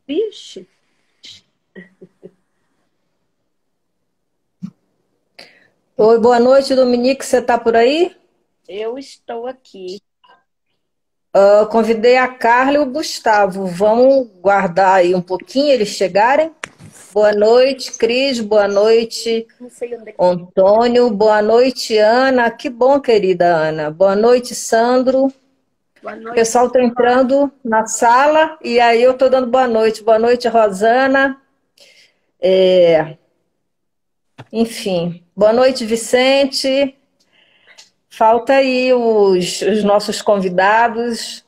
Vixe, Oi, boa noite, Dominique. Você está por aí? eu estou aqui. Eu convidei a Carla e o Gustavo. Vamos guardar aí um pouquinho eles chegarem. Boa noite, Cris. Boa noite, Não sei onde é que foi. Antônio. Boa noite, Ana. Que bom, querida Ana. Boa noite, Sandro. O Boa noite. pessoal está entrando na sala e aí eu estou dando boa noite. Boa noite, Rosana. Enfim, boa noite, Vicente. Falta aí os nossos convidados,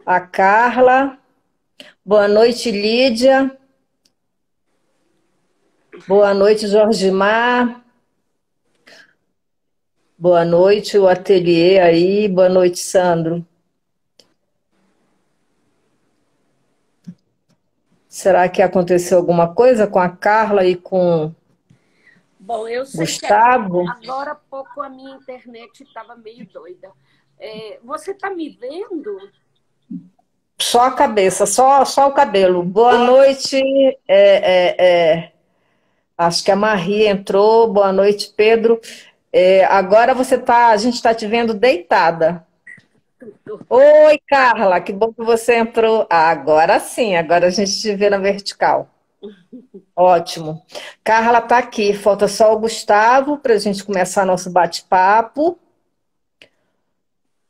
a Carla. Boa noite, Lídia. Boa noite, Jorgimar. Boa noite, o ateliê aí. Boa noite, Sandro. Será que aconteceu alguma coisa com a Carla e com Bom, eu sei que Gustavo? agora há pouco a minha internet estava meio doida. Você está me vendo? Só a cabeça, só o cabelo. Boa noite. Acho que a Maria entrou. Boa noite, Pedro. Agora a gente está te vendo deitada. Oi, Carla, que bom que você entrou. Agora sim, agora a gente te vê na vertical. Ótimo. Carla está aqui, falta só o Gustavo para a gente começar nosso bate-papo.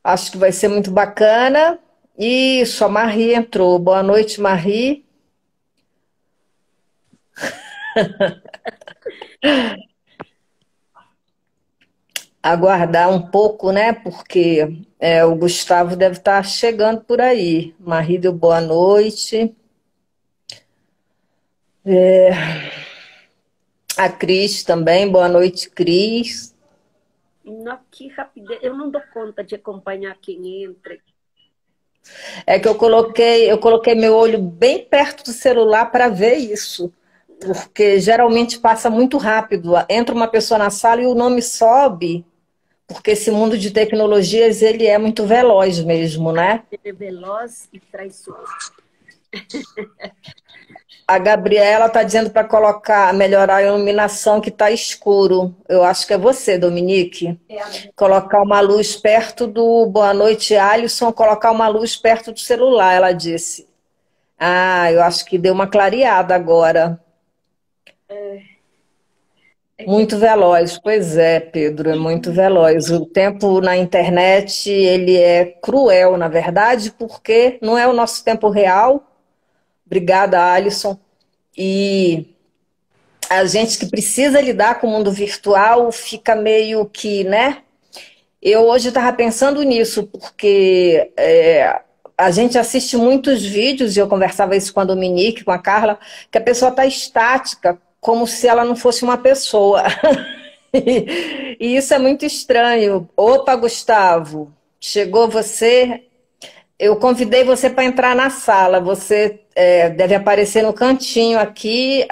Acho que vai ser muito bacana. Isso, a Marie entrou. Boa noite, Marie. Aguardar um pouco, né? Porque o Gustavo deve estar chegando por aí. Marie deu boa noite. A Cris também, boa noite, Cris. Não, que rapidez. Eu não dou conta de acompanhar quem entra. É que eu coloquei meu olho bem perto do celular para ver isso, porque geralmente passa muito rápido. Entra uma pessoa na sala e o nome sobe, porque esse mundo de tecnologias ele é muito veloz mesmo, né? Ele é veloz e traiçoeiro. A Gabriela está dizendo para colocar, melhorar a iluminação que está escuro. Eu acho que é você, Dominique. É a minha. Colocar uma luz perto do Boa Noite, Alisson, colocar uma luz perto do celular, ela disse. Ah, eu acho que deu uma clareada agora. É que Muito veloz, pois é, Pedro, é muito veloz. O tempo na internet, ele é cruel, na verdade, porque não é o nosso tempo real. Obrigada, Alisson. E a gente que precisa lidar com o mundo virtual fica meio que, né? Eu hoje estava pensando nisso, porque a gente assiste muitos vídeos, e eu conversava isso com a Dominique, com a Carla, que a pessoa está estática, como se ela não fosse uma pessoa. E isso é muito estranho. Opa, Gustavo, chegou você. Eu convidei você para entrar na sala. Você deve aparecer no cantinho aqui.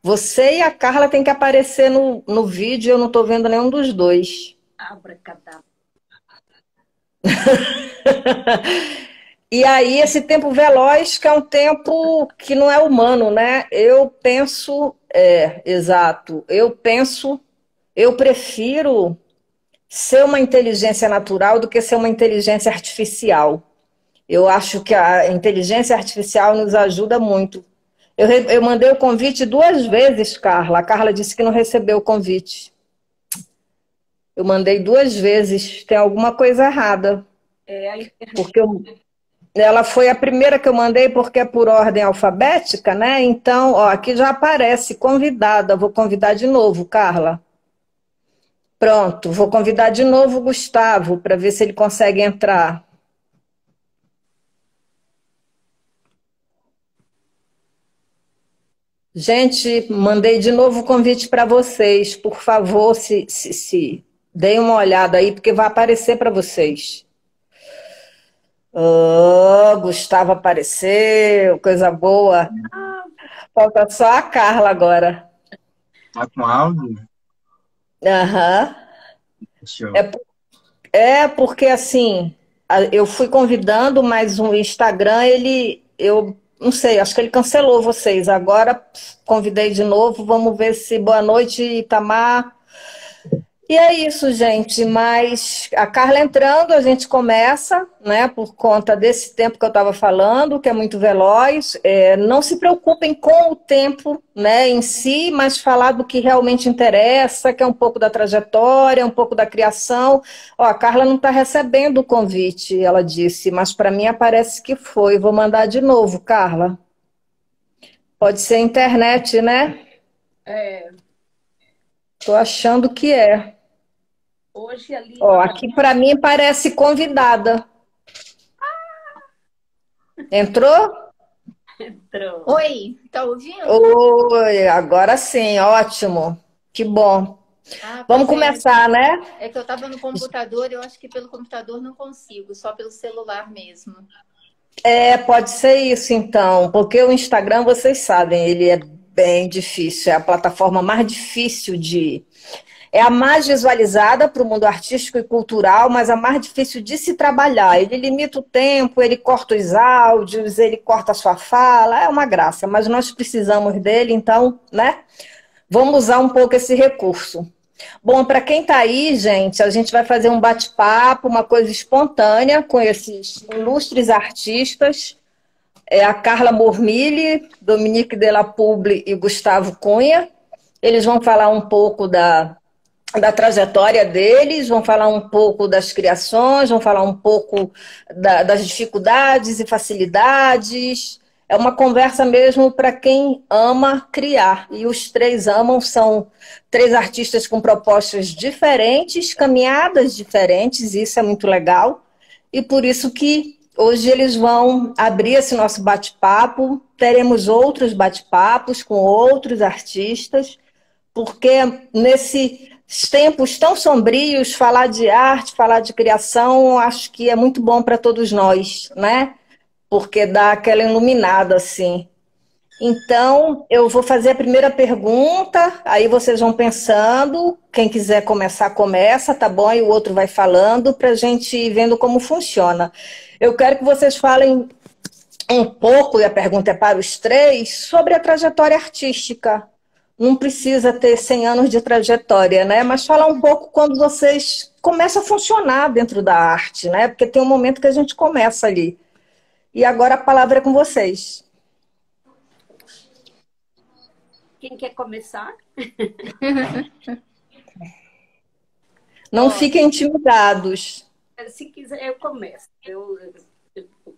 Você e a Carla têm que aparecer no vídeo. Eu não estou vendo nenhum dos dois. abracadabra. E aí, esse tempo veloz, que é um tempo que não é humano, né? Eu penso, exato, eu prefiro ser uma inteligência natural do que ser uma inteligência artificial. Eu acho que a inteligência artificial nos ajuda muito. Eu mandei o convite 2 vezes, Carla. A Carla disse que não recebeu o convite. Eu mandei 2 vezes. Tem alguma coisa errada. A internet. Porque ela foi a primeira que eu mandei porque é por ordem alfabética, né? Então, ó, aqui já aparece convidada. Vou convidar de novo, Carla. Pronto, vou convidar de novo o Gustavo para ver se ele consegue entrar. Gente, mandei de novo o convite para vocês. Por favor, se deem uma olhada aí, porque vai aparecer para vocês. Oh, Gustavo apareceu, coisa boa. Ah, Falta só a Carla agora. Tá com áudio? Aham. Show. É porque assim, eu fui convidando, mas o Instagram, Não sei, acho que ele cancelou vocês. Agora convidei de novo. Vamos ver se. Boa noite, Itamar. E é isso, gente. Mas a Carla entrando, a gente começa, né? Por conta desse tempo que eu estava falando, que é muito veloz. Não se preocupem com o tempo, né, em si, mas falar do que realmente interessa, que é um pouco da trajetória, um pouco da criação. Ó, a Carla não está recebendo o convite, ela disse, mas para mim parece que foi. Vou mandar de novo, Carla. Pode ser internet, né? Estou achando que é. Hoje ali. Ó, aqui para mim parece convidada. Entrou? Entrou. Oi, tá ouvindo? Oi, agora sim, ótimo. Que bom. Vamos começar, né? É que eu estava no computador, eu acho que pelo computador não consigo, só pelo celular mesmo. Pode ser isso então, porque o Instagram, vocês sabem, ele é bem difícil, é a plataforma mais difícil de... É a mais visualizada para o mundo artístico e cultural, mas a mais difícil de se trabalhar. Ele limita o tempo, ele corta os áudios, ele corta a sua fala, é uma graça, mas nós precisamos dele, então, né? Vamos usar um pouco esse recurso. Bom, para quem está aí, gente, a gente vai fazer um bate-papo, uma coisa espontânea com esses ilustres artistas, a Carla Mormilli, Dominique Della Publi e Gustavo Cunha. Eles vão falar um pouco da trajetória deles, vão falar um pouco das criações, vão falar um pouco das dificuldades e facilidades. É uma conversa mesmo para quem ama criar. E os três amam, são três artistas com propostas diferentes, caminhadas diferentes, e isso é muito legal. E por isso que hoje eles vão abrir esse nosso bate-papo. Teremos outros bate-papos com outros artistas, porque nesses tempos tão sombrios, falar de arte, falar de criação, acho que é muito bom para todos nós, né? Porque dá aquela iluminada, assim. Então, eu vou fazer a primeira pergunta, aí vocês vão pensando, quem quiser começar, começa, tá bom? E o outro vai falando, para a gente ir vendo como funciona. Eu quero que vocês falem um pouco, e a pergunta é para os três, sobre a trajetória artística. Não precisa ter 100 anos de trajetória, né? Mas falar um pouco quando vocês começam a funcionar dentro da arte, né? Porque tem um momento que a gente começa ali. E agora a palavra é com vocês. Quem quer começar? Não fiquem intimidados. Se quiser, eu começo.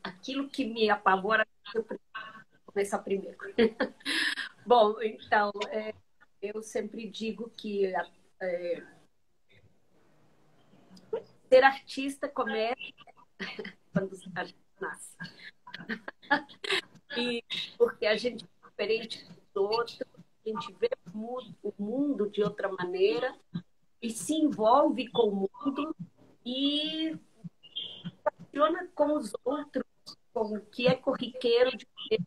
Aquilo que me apavora, eu começar primeiro. Bom, então, eu sempre digo que ser artista começa quando a gente nasce. E porque a gente é diferente dos outros, a gente vê o mundo de outra maneira e se envolve com o mundo e funciona com os outros, com o que é corriqueiro de ver.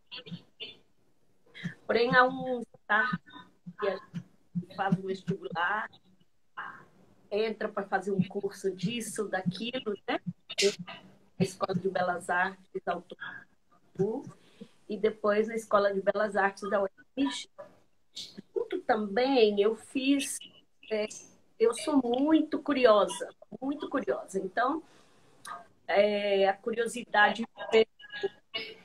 Porém, há um start que faz um vestibular, entra para fazer um curso disso, daquilo, né? Na Escola de Belas Artes da UFMG e depois na Escola de Belas Artes da UFMG. Junto também eu fiz... eu sou muito curiosa, muito curiosa. Então, a curiosidade de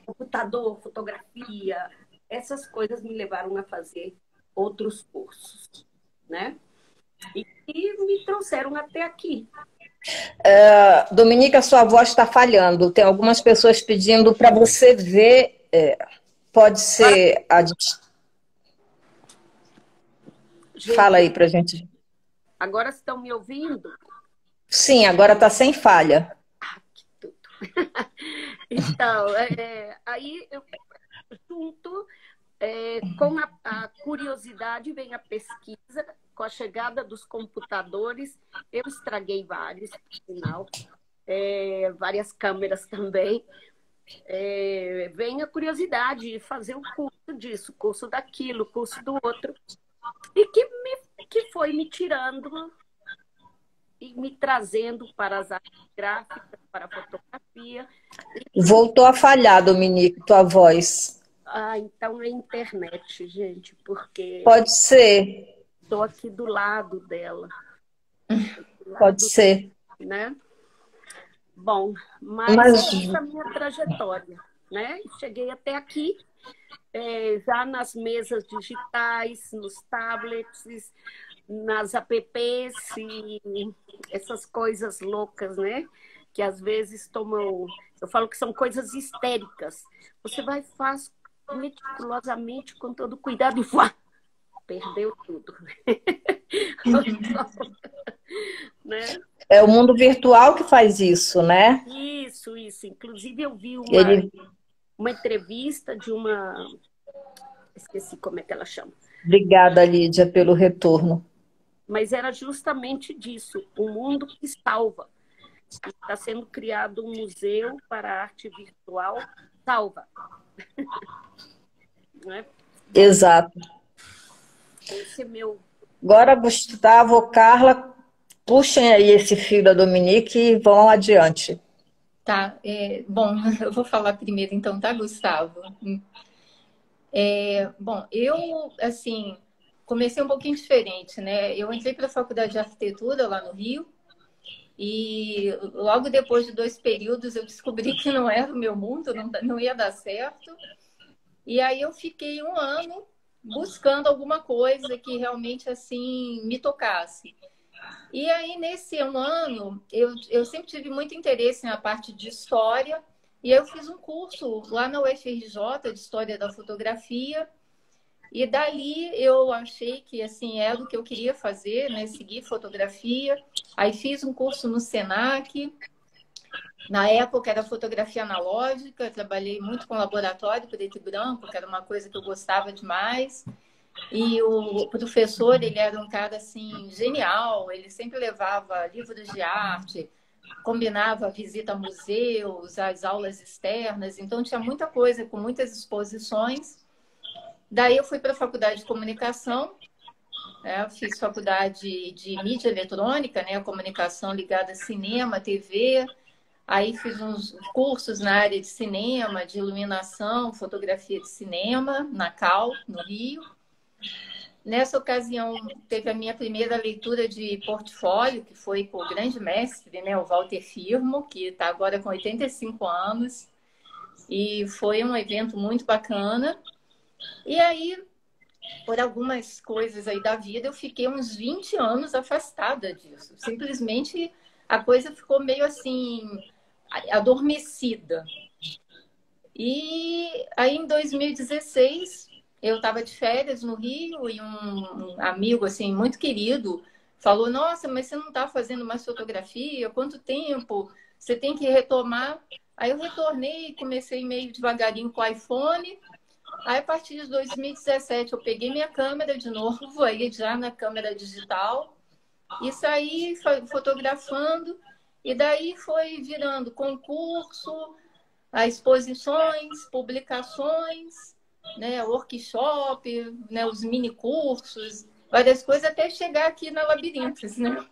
computador, fotografia, essas coisas me levaram a fazer outros cursos, né? E me trouxeram até aqui. Dominica, sua voz está falhando. Tem algumas pessoas pedindo para você ver. Pode ser a... Gente, fala aí para gente. Agora estão me ouvindo? Sim, agora está sem falha. Que tudo. Então, aí eu junto com a curiosidade vem a pesquisa. Com a chegada dos computadores, eu estraguei vários, por sinal, várias câmeras também. Vem a curiosidade de fazer o curso disso, curso daquilo, curso do outro. E que foi me tirando e me trazendo para as artes gráficas, para a fotografia. Voltou a falhar, Dominique, tua voz. Ah, então é internet, gente, porque Pode ser, estou aqui do lado dela, do pode lado, ser. né? Bom, mas Mas é essa a minha trajetória, né? Cheguei até aqui, já nas mesas digitais, nos tablets, nas apps e essas coisas loucas, né? Que às vezes tomam. Eu falo que são coisas histéricas. Você vai, faz meticulosamente, com todo cuidado, e vá, perdeu tudo. Né? é o mundo virtual que faz isso, né? Isso, isso. Inclusive, eu vi Ele, uma entrevista de uma. Esqueci como é que ela chama. obrigada, Lídia, pelo retorno. Mas era justamente disso, o mundo que salva. Está sendo criado um museu para a arte virtual salva. Né? Bom, Exato. esse é meu. Agora, Gustavo, Carla, puxem aí esse fio da Dominique e vão adiante. Tá, bom, eu vou falar primeiro então, tá, Gustavo? Bom, eu, assim, comecei um pouquinho diferente, né? Eu entrei para a Faculdade de Arquitetura lá no Rio e logo depois de 2 períodos eu descobri que não era o meu mundo, não ia dar certo. E aí eu fiquei um ano buscando alguma coisa que realmente, assim, me tocasse. E aí, nesse um ano, eu sempre tive muito interesse na parte de história, e eu fiz um curso lá na UFRJ de História da Fotografia, e dali eu achei que, assim, era o que eu queria fazer, né? Seguir fotografia. Aí fiz um curso no Senac. Na época era fotografia analógica, trabalhei muito com laboratório preto e branco, que era uma coisa que eu gostava demais. E o professor, ele era um cara assim genial, ele sempre levava livros de arte, combinava a visita a museus, as aulas externas, então tinha muita coisa com muitas exposições. Daí eu fui para a faculdade de comunicação, né? Fiz faculdade de mídia eletrônica, né? Comunicação ligada a cinema, TV. Aí fiz uns cursos na área de cinema, de iluminação, fotografia de cinema, na Cal, no Rio. Nessa ocasião, teve a minha primeira leitura de portfólio, que foi com o grande mestre, né, o Walter Firmo, que está agora com 85 anos. E foi um evento muito bacana. E aí, por algumas coisas aí da vida, eu fiquei uns 20 anos afastada disso. Simplesmente a coisa ficou meio assim, adormecida. E aí, em 2016, eu estava de férias no Rio e um amigo, assim, muito querido, falou, nossa, mas você não está fazendo mais fotografia? Quanto tempo? Você tem que retomar. Aí eu retornei, comecei meio devagarinho com o iPhone. Aí, a partir de 2017, eu peguei minha câmera de novo, aí já na câmera digital, e saí fotografando. E daí foi virando concurso, exposições, publicações, né, workshop, né, os mini cursos, várias coisas, até chegar aqui na Labirintos, né?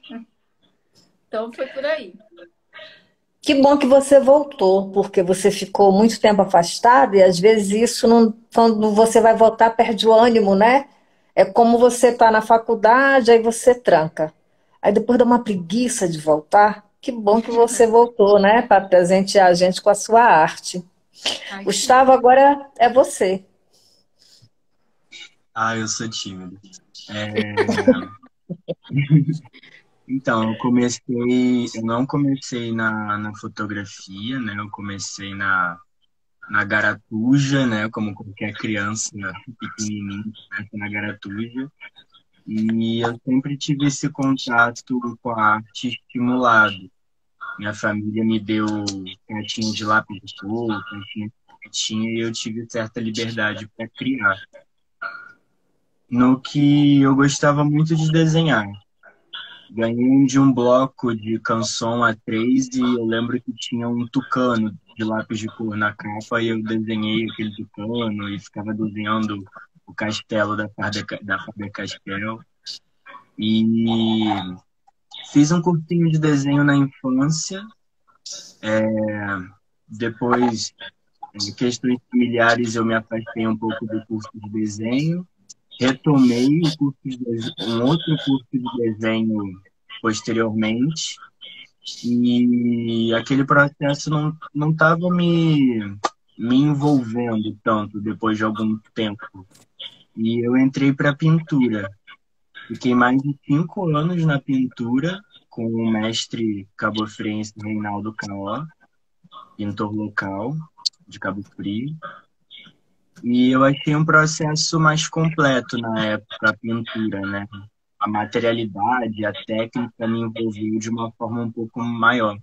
Então foi por aí. Que bom que você voltou, porque você ficou muito tempo afastada e às vezes isso não, quando você vai voltar perde o ânimo, né? É como você está na faculdade, aí você tranca. Aí depois dá uma preguiça de voltar. Que bom que você voltou, né? Para presentear a gente com a sua arte. Ai, Gustavo, agora é você. Ah, eu sou tímido. É, Então, eu não comecei na fotografia, né? Eu comecei na garatuja, né? Como qualquer criança pequenininha, começa na garatuja. E eu sempre tive esse contato com a arte estimulado. Minha família me deu caixinha de lápis de cor, caixinha de canetinha, e eu tive certa liberdade para criar. No que eu gostava muito de desenhar. Ganhei de um bloco de canção A3 e eu lembro que tinha um tucano de lápis de cor na capa e eu desenhei aquele tucano e ficava desenhando o castelo da Faber-Castell. E fiz um cursinho de desenho na infância. Depois questões familiares, eu me afastei um pouco do curso de desenho, retomei um outro curso de desenho posteriormente, e aquele processo não estava me envolvendo tanto depois de algum tempo. E eu entrei para a pintura. Fiquei mais de 5 anos na pintura com o mestre cabofriense Reinaldo Caó, pintor local de Cabo Frio. E eu achei um processo mais completo na época, a pintura, né? A materialidade, a técnica me envolveu de uma forma um pouco maior.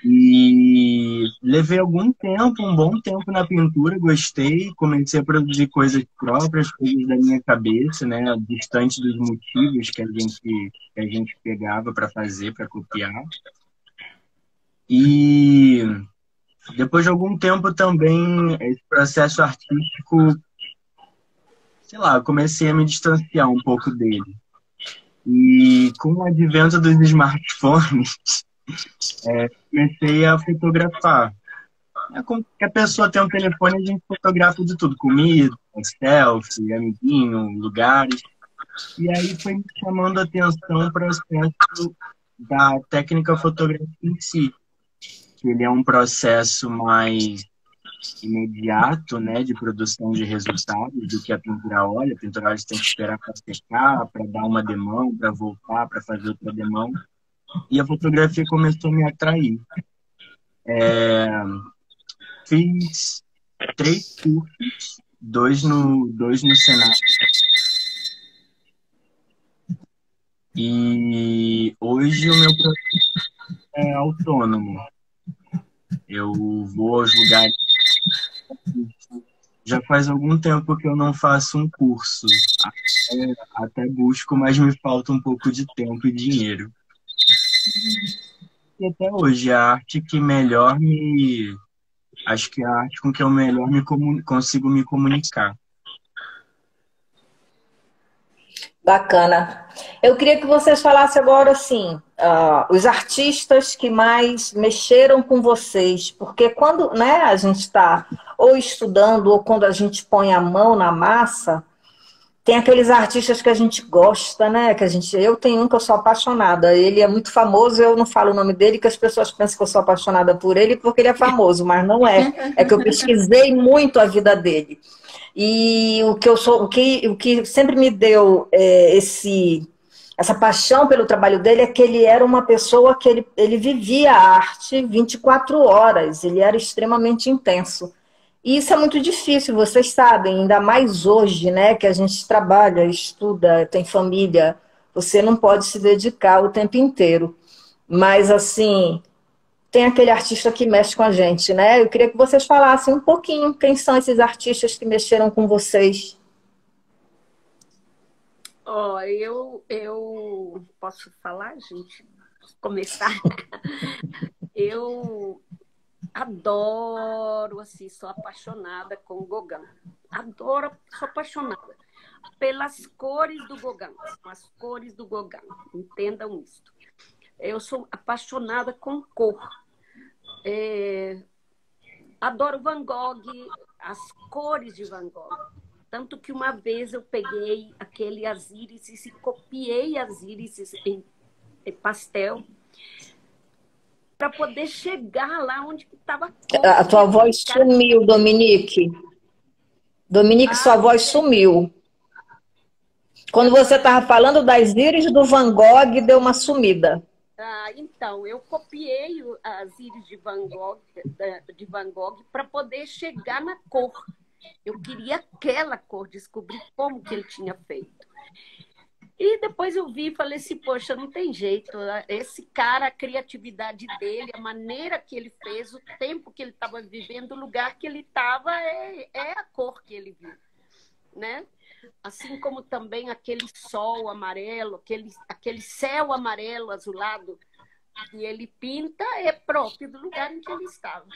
E levei algum tempo, um bom tempo na pintura, gostei, comecei a produzir coisas próprias, coisas da minha cabeça, né? Distante dos motivos que a gente pegava para fazer, para copiar. E depois de algum tempo também, esse processo artístico, sei lá, eu comecei a me distanciar um pouco dele. E com o advento dos smartphones, comecei a fotografar. Como qualquer pessoa tem um telefone, a gente fotografa de tudo, comida, selfie, amiguinho, lugares. E aí foi me chamando a atenção o processo da técnica fotográfica em si. Ele é um processo mais imediato, né, de produção de resultados do que a pintura a óleo. A pintura a óleo tem que esperar para secar, para dar uma demão, para voltar, para fazer outra demão. E a fotografia começou a me atrair. Fiz 3 cursos, dois no Senado. E hoje o meu processo é autônomo. Eu vou aos lugares. Já faz algum tempo que eu não faço um curso. Até busco, mas me falta um pouco de tempo e dinheiro. E até hoje, a arte que melhor me... Acho que é a arte com que eu melhor consigo me comunicar. Bacana. Eu queria que vocês falassem agora, assim, os artistas que mais mexeram com vocês, porque quando, né, a gente está ou estudando ou quando a gente põe a mão na massa, tem aqueles artistas que a gente gosta, né? Eu tenho um que eu sou apaixonada. Ele é muito famoso, eu não falo o nome dele, que as pessoas pensam que eu sou apaixonada por ele porque ele é famoso, mas não é. É que eu pesquisei muito a vida dele. E o que sempre me deu essa paixão pelo trabalho dele é que ele era uma pessoa que ele vivia a arte 24 horas, ele era extremamente intenso. E isso é muito difícil, vocês sabem, ainda mais hoje, né, que a gente trabalha, estuda, tem família, você não pode se dedicar o tempo inteiro. Mas, assim, tem aquele artista que mexe com a gente, né? Eu queria que vocês falassem um pouquinho quem são esses artistas que mexeram com vocês. Eu posso falar, gente? Posso começar? Eu adoro, assim, sou apaixonada com o Gauguin. Adoro, sou apaixonada pelas cores do Gauguin, as cores do Gauguin, entendam isso. Eu sou apaixonada com cor. Adoro Van Gogh, as cores de Van Gogh. Tanto que uma vez eu peguei aquele as írises e copiei as írises em pastel para poder chegar lá onde estava a cor. A tua voz sumiu, Dominique. Dominique, sua voz sumiu. Quando você estava falando das íris do Van Gogh, deu uma sumida. Então, eu copiei as íris de Van Gogh para poder chegar na cor. Eu queria aquela cor, descobrir como que ele tinha feito. E depois eu vi e falei assim, poxa, não tem jeito. Esse cara, a criatividade dele, a maneira que ele fez, o tempo que ele estava vivendo, o lugar que ele estava, é a cor que ele viu, né? Assim como também aquele sol amarelo, aquele céu amarelo azulado que ele pinta é próprio do lugar em que ele estava.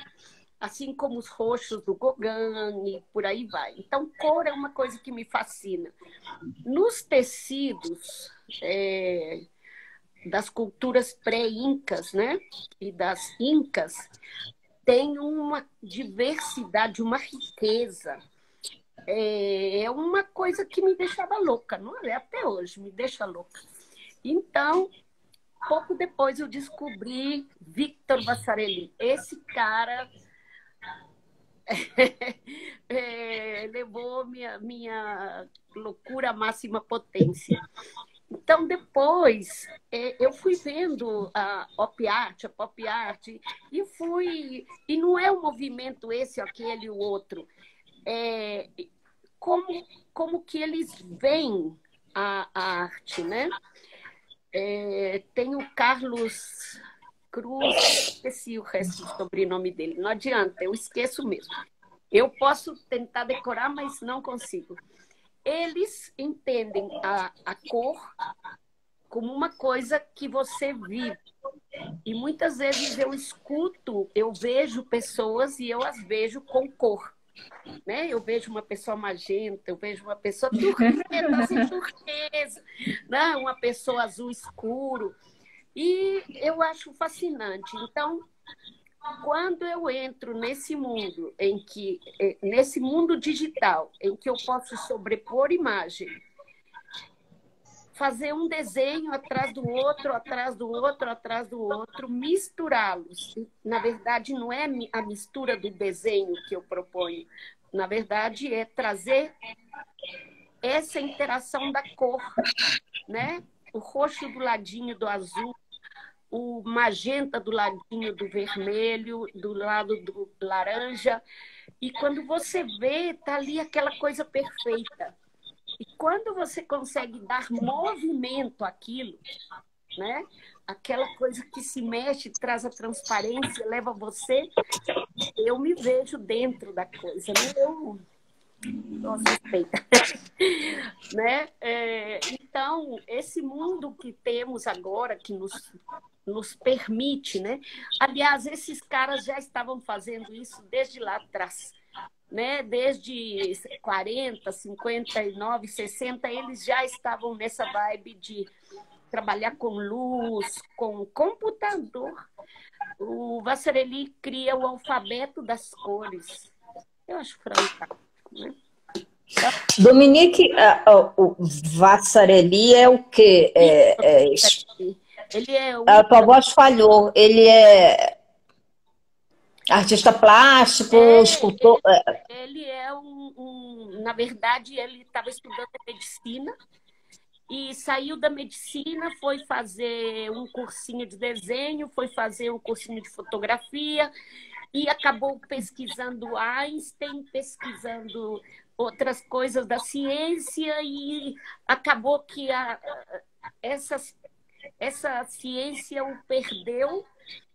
Assim como os roxos do Gauguin e por aí vai. Então, cor é uma coisa que me fascina. Nos tecidos das culturas pré-incas, né? E das incas, tem uma diversidade, uma riqueza. É uma coisa que me deixava louca, não é? Até hoje me deixa louca. Então, pouco depois eu descobri Victor Vassarelli. Esse cara levou minha loucura à máxima potência. Então, depois, eu fui vendo a pop art, e não é um movimento esse, aquele, o outro. Como que eles veem a arte, né? Tem o Carlos Cruz, esqueci o resto do sobrenome dele, não adianta, eu esqueço mesmo. Eu posso tentar decorar, mas não consigo. Eles entendem a cor como uma coisa que você vive. E muitas vezes eu vejo pessoas e eu as vejo com cor. Né? Eu vejo uma pessoa magenta, eu vejo uma pessoa turquesa, assim, turquesa, né? Uma pessoa azul escuro. E eu acho fascinante. Então, quando eu entro nesse mundo digital, em que eu posso sobrepor imagem, fazer um desenho atrás do outro, atrás do outro, atrás do outro, misturá-los. Na verdade, não é a mistura do desenho que eu proponho. Na verdade, é trazer essa interação da cor, né? O roxo do ladinho do azul, o magenta do ladinho do vermelho, do lado do laranja. E quando você vê, está ali aquela coisa perfeita. E quando você consegue dar movimento àquilo, né? Aquela coisa que se mexe, traz a transparência, leva você, eu me vejo dentro da coisa, né? Eu sou suspeita. Né? Então, esse mundo que temos agora, que nos permite, né? Aliás, esses caras já estavam fazendo isso desde lá atrás. Né? Desde 40, 59, 60, eles já estavam nessa vibe de trabalhar com luz, com computador. O Vassarelli cria o alfabeto das cores. Eu acho fantástico, né? Dominique, o Vassarelli é o quê? Ele é A tua voz falhou. Ele é artista plástico, escultor? Ele é na verdade, ele estava estudando medicina e saiu da medicina, foi fazer um cursinho de desenho, foi fazer um cursinho de fotografia e acabou pesquisando Einstein, pesquisando outras coisas da ciência e acabou que essa ciência o perdeu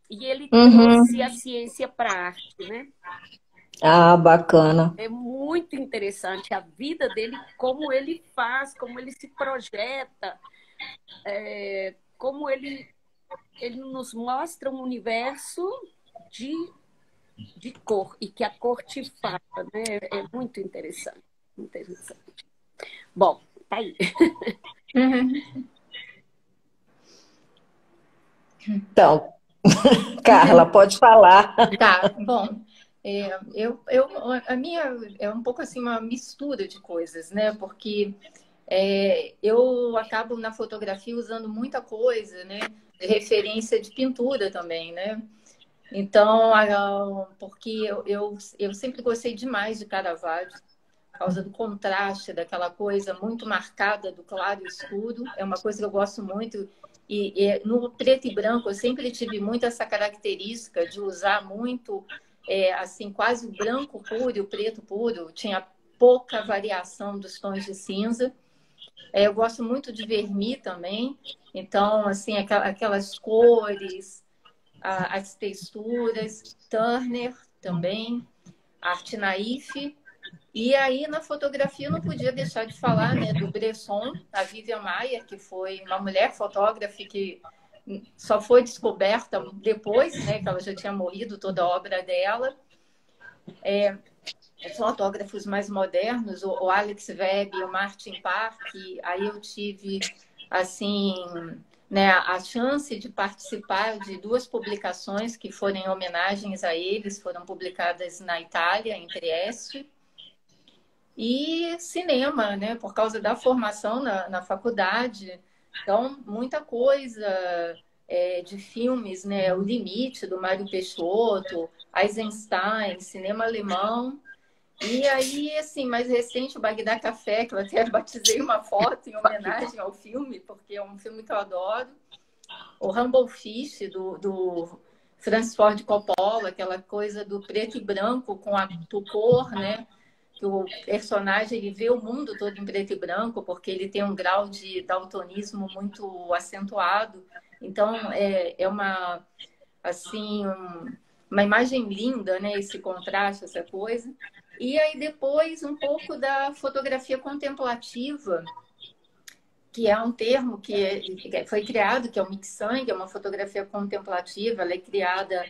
e ele trouxe a ciência para a arte, né? Ah, bacana. É muito interessante a vida dele, como ele faz, como ele se projeta, como ele nos mostra um universo de cor e que a cor te fala, né? É muito interessante. Interessante. Bom, tá aí. Então, Carla, pode falar. Tá, bom. A minha é um pouco assim uma mistura de coisas, né? Porque eu acabo na fotografia usando muita coisa, né? De referência de pintura também, né? Então, porque eu sempre gostei demais de Caravaggio, por causa do contraste, daquela coisa muito marcada do claro e escuro. É uma coisa que eu gosto muito. E no preto e branco, eu sempre tive muito essa característica de usar muito, assim, quase o branco puro e o preto puro. Tinha pouca variação dos tons de cinza. Eu gosto muito de vermelho também. Então, assim, aquelas cores, as texturas. Turner também, arte naif. E aí, na fotografia, eu não podia deixar de falar, né, do Bresson, a Vivian Maier, que foi uma mulher fotógrafa que só foi descoberta depois, né, que ela já tinha morrido, toda a obra dela. Fotógrafos mais modernos, o Alex Webb, o Martin Park, aí eu tive, assim, né, a chance de participar de 2 publicações que foram em homenagens a eles, foram publicadas na Itália, em Trieste. E cinema, né, por causa da formação na faculdade. Então, muita coisa de filmes, né, O Limite, do Mário Peixoto, Eisenstein, cinema alemão. E aí, assim, mais recente, o Bagdá Café, que eu até batizei uma foto em homenagem ao filme, porque é um filme que eu adoro. O Rumble Fish, do Francis Ford Coppola, aquela coisa do preto e branco com a cor, né? Que o personagem ele vê o mundo todo em preto e branco, porque ele tem um grau de daltonismo muito acentuado. Então, é uma, assim, uma imagem linda, né? Esse contraste, essa coisa. E aí depois um pouco da fotografia contemplativa, que é um termo que foi criado, que é o Mixang, é uma fotografia contemplativa, ela é criada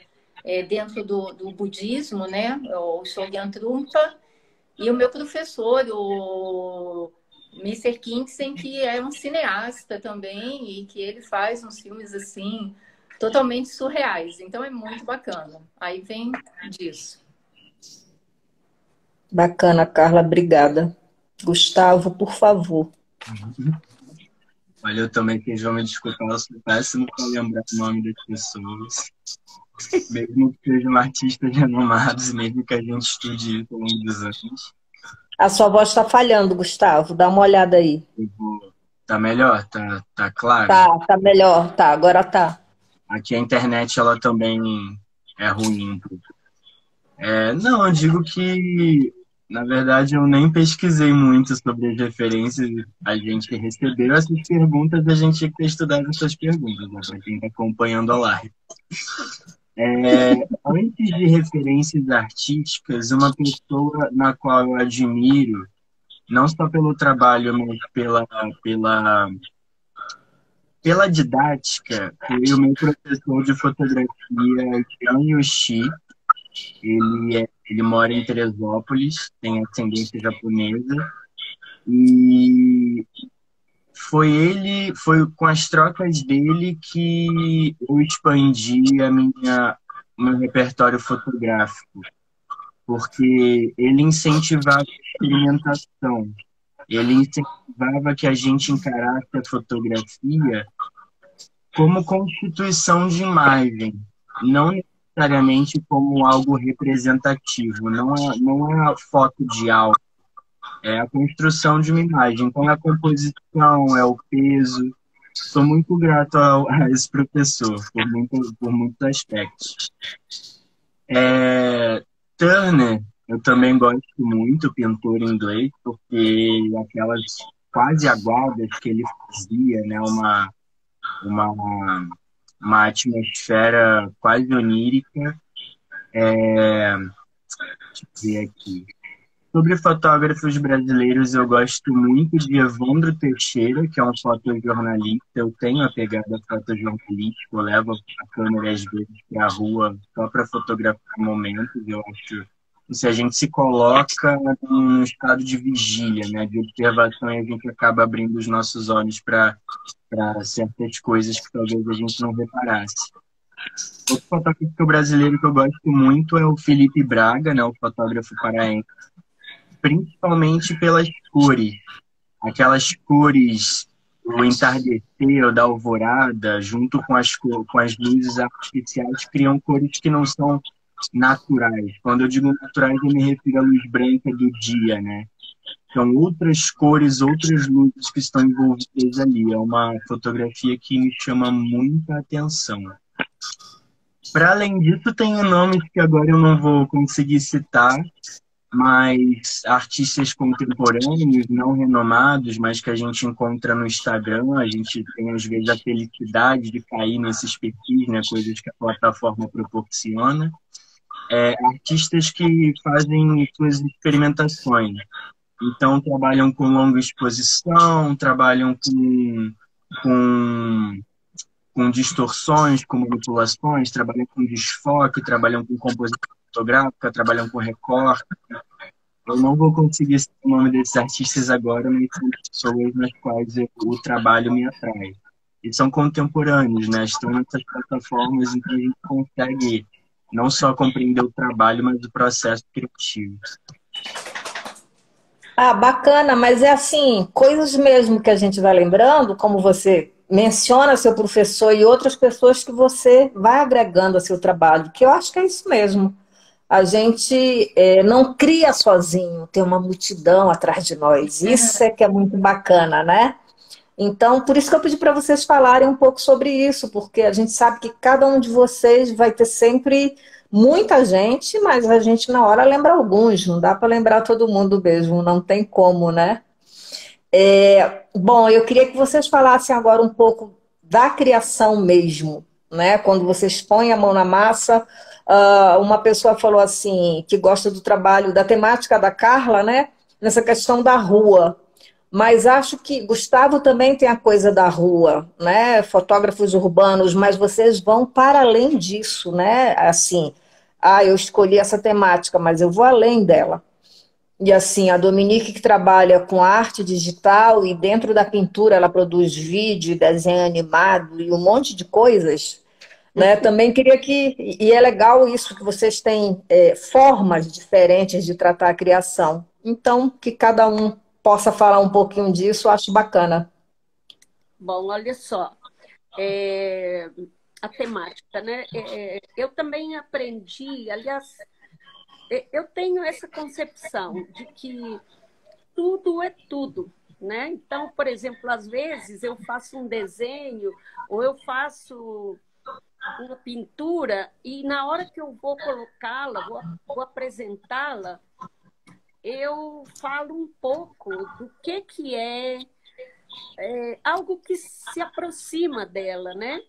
dentro do budismo, né? O Shogyan Trungpa, e o meu professor, o Mr. Kingsen, que é um cineasta também, e que ele faz uns filmes assim, totalmente surreais. Então é muito bacana. Aí vem disso. Bacana, Carla, obrigada. Gustavo, por favor. Olha, eu também, que vão me desculpar, eu sou péssimo para lembrar o nome das pessoas. Mesmo que sejam artistas renomados, mesmo que a gente estude isso ao longo dos anos. A sua voz está falhando, Gustavo. Dá uma olhada aí. Tá melhor? Tá claro? Tá melhor. Tá, agora tá. Aqui a internet, ela também é ruim um pouco. Não, eu digo que, na verdade, eu nem pesquisei muito sobre as referências. A gente recebeu essas perguntas, a gente tinha que ter estudado essas perguntas, né, para quem está acompanhando a live. Antes de referências artísticas, uma pessoa na qual eu admiro, não só pelo trabalho, mas pela didática, foi o meu professor de fotografia, Jian Yoshi. Ele mora em Teresópolis, tem ascendência japonesa, e foi com as trocas dele que eu expandi o meu repertório fotográfico, porque ele incentivava a experimentação, ele incentivava que a gente encarasse a fotografia como constituição de imagem, não necessariamente como algo representativo, não é a foto de algo, é a construção de uma imagem. Então, é a composição, é o peso. Sou muito grato a esse professor, por muitos aspectos. Turner, eu também gosto muito, pintor inglês, porque aquelas quase aguadas que ele fazia, né, uma atmosfera quase onírica. Deixa eu ver aqui. Sobre fotógrafos brasileiros, eu gosto muito de Evandro Teixeira, que é um fotojornalista. Eu tenho a pegada fotojornalística, eu levo a câmera às vezes para a rua só para fotografar momentos. Eu acho que se a gente se coloca num estado de vigília, né, de observação, a gente acaba abrindo os nossos olhos para certas coisas que talvez a gente não reparasse. Outro fotógrafo brasileiro que eu gosto muito é o Felipe Braga, né, o fotógrafo paraense, principalmente pelas cores. Aquelas cores do entardecer ou da alvorada, junto com as luzes artificiais, criam cores que não são naturais. Quando eu digo naturais, eu me refiro à luz branca do dia, né? São outras cores, outras luzes que estão envolvidas ali. É uma fotografia que me chama muita atenção. Para além disso, tem nomes que agora eu não vou conseguir citar, mas artistas contemporâneos, não renomados, mas que a gente encontra no Instagram. A gente tem, às vezes, a felicidade de cair nesses perfis, né, coisas que a plataforma proporciona. Artistas que fazem suas experimentações. Então, trabalham com longa exposição, trabalham com distorções, com manipulações, trabalham com desfoque, trabalham com composição fotográfica, trabalham com recorte. Eu não vou conseguir citar o nome desses artistas agora, mas são pessoas nas quais o trabalho me atrai. e são contemporâneos, né? Estão nessas plataformas em que a gente consegue não só compreender o trabalho, mas o processo criativo. Ah, bacana, mas é assim, coisas mesmo que a gente vai lembrando, como você menciona seu professor e outras pessoas que você vai agregando a seu trabalho, que eu acho que é isso mesmo. A gente não cria sozinho, tem uma multidão atrás de nós. Isso é que é muito bacana, né? Então, por isso que eu pedi para vocês falarem um pouco sobre isso, porque a gente sabe que cada um de vocês vai ter sempre muita gente, mas a gente na hora lembra alguns, não dá para lembrar todo mundo mesmo, não tem como, né? Bom, eu queria que vocês falassem agora um pouco da criação mesmo, né? Quando vocês põem a mão na massa, uma pessoa falou assim, que gosta do trabalho, da temática da Carla, né? Nessa questão da rua. Mas acho que Gustavo também tem a coisa da rua, né? Fotógrafos urbanos, mas vocês vão para além disso, né? Assim, eu escolhi essa temática, mas eu vou além dela. E assim, a Dominique que trabalha com arte digital e dentro da pintura ela produz vídeo, desenho animado e um monte de coisas, né? Também queria e é legal isso que vocês têm formas diferentes de tratar a criação. Então, que cada um possa falar um pouquinho disso, eu acho bacana. Bom, olha só, a temática, né? Eu também aprendi, aliás, eu tenho essa concepção de que tudo é tudo, né? Então, por exemplo, às vezes eu faço um desenho ou eu faço uma pintura e na hora que eu vou colocá-la, vou apresentá-la, eu falo um pouco do que é algo que se aproxima dela, né?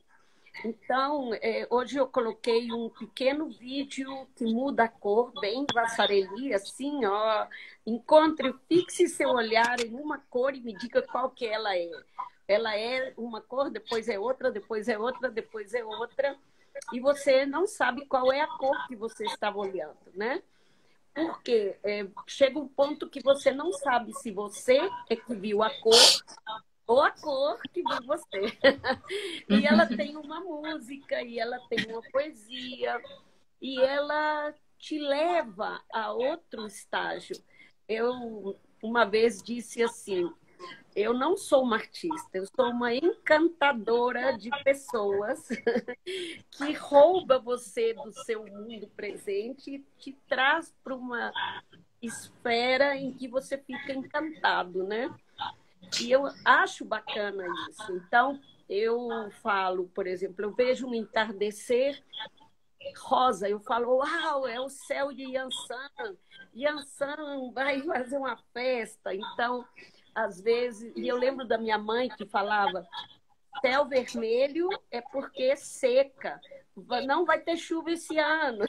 Então, hoje eu coloquei um pequeno vídeo que muda a cor, bem Vassarelli, assim, ó. Encontre, fixe seu olhar em uma cor e me diga qual que ela é. Ela é uma cor, depois é outra, depois é outra, depois é outra. E você não sabe qual é a cor que você estava olhando, né? Porque chega um ponto que você não sabe se você é que viu a cor ou a cor que viu você. E ela tem uma música, e ela tem uma poesia, e ela te leva a outro estágio. Eu uma vez disse assim, eu não sou uma artista, eu sou uma encantadora de pessoas que rouba você do seu mundo presente e te traz para uma esfera em que você fica encantado, né? E eu acho bacana isso. Então, eu falo, por exemplo, eu vejo um entardecer rosa, eu falo, uau, é o céu de Yansan. Yansan vai fazer uma festa. Então, às vezes, e eu lembro da minha mãe que falava, céu vermelho é porque seca, não vai ter chuva esse ano.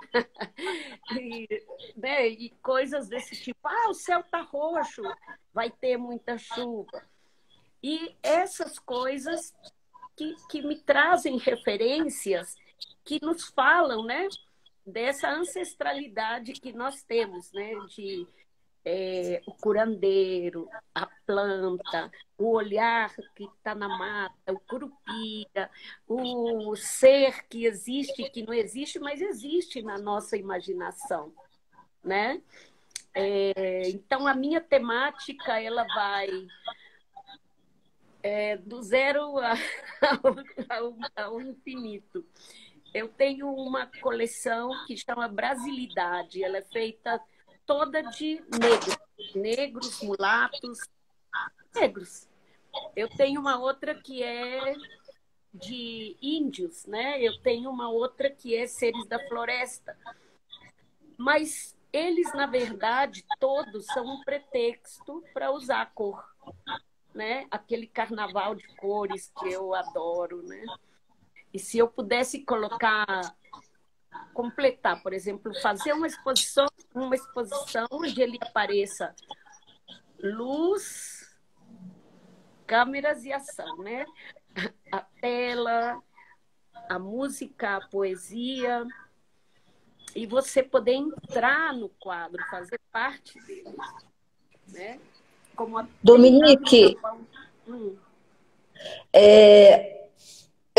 Né, e coisas desse tipo, o céu está roxo, vai ter muita chuva. E essas coisas que me trazem referências que nos falam, né, dessa ancestralidade que nós temos, né, de o curandeiro, a planta, o olhar que está na mata, o curupira, o ser que existe, que não existe, mas existe na nossa imaginação, né? Então, a minha temática, ela vai do zero ao infinito. Eu tenho uma coleção que chama Brasilidade, ela é feita toda de negros, mulatos, negros. Eu tenho uma outra que é de índios, né? Eu tenho uma outra que é seres da floresta. Mas eles, na verdade, todos são um pretexto para usar a cor, né? Aquele carnaval de cores que eu adoro, né? E se eu pudesse completar, por exemplo, fazer uma exposição onde ele apareça luz, câmeras e ação, né? A tela, a música, a poesia, e você poder entrar no quadro, fazer parte dele, né? Como Dominique,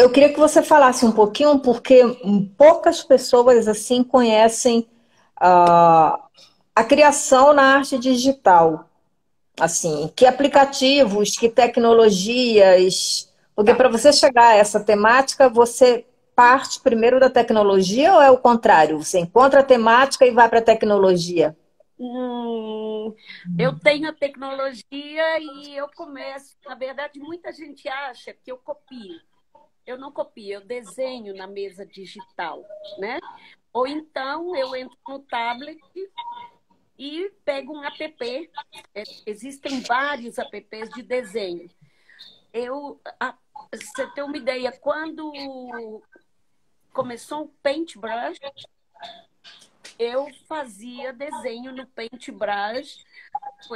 eu queria que você falasse um pouquinho, porque poucas pessoas assim conhecem a criação na arte digital. Assim, que aplicativos, que tecnologias? Porque Tá. para você chegar a essa temática, você parte primeiro da tecnologia ou é o contrário? Você encontra a temática e vai para a tecnologia? Eu tenho a tecnologia e eu começo. Na verdade, muita gente acha que eu copio. Eu não copio, eu desenho na mesa digital, né? Ou então eu entro no tablet e pego um app. Existem vários apps de desenho. Você tem uma ideia, quando começou o Paintbrush, eu fazia desenho no Paintbrush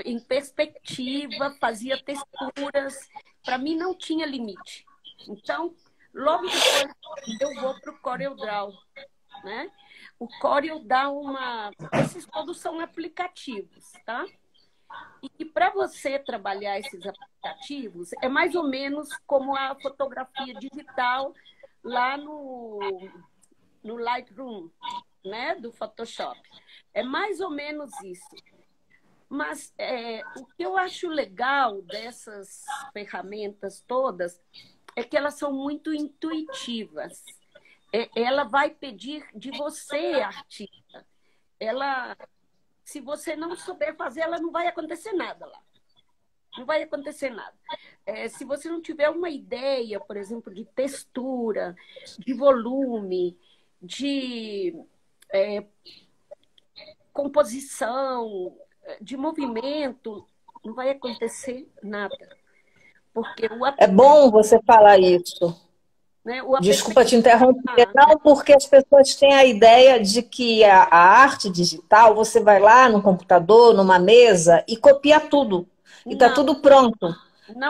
em perspectiva, fazia texturas. Para mim não tinha limite. Então, logo depois eu vou para o CorelDRAW, né? O Corel dá uma... Esses todos são aplicativos, tá? E para você trabalhar esses aplicativos, é mais ou menos como a fotografia digital lá no Lightroom, né? Do Photoshop. É mais ou menos isso. Mas o que eu acho legal dessas ferramentas todas é que elas são muito intuitivas. Ela vai pedir de você, artista. Se você não souber fazer, ela não vai acontecer nada lá. Não vai acontecer nada. Se você não tiver uma ideia, por exemplo, de textura, de volume, de composição, de movimento, não vai acontecer nada. Porque É bom você falar isso. Né, Desculpa te interromper, não, porque as pessoas têm a ideia de que a arte digital, você vai lá no computador, numa mesa e copia tudo. E está tudo pronto.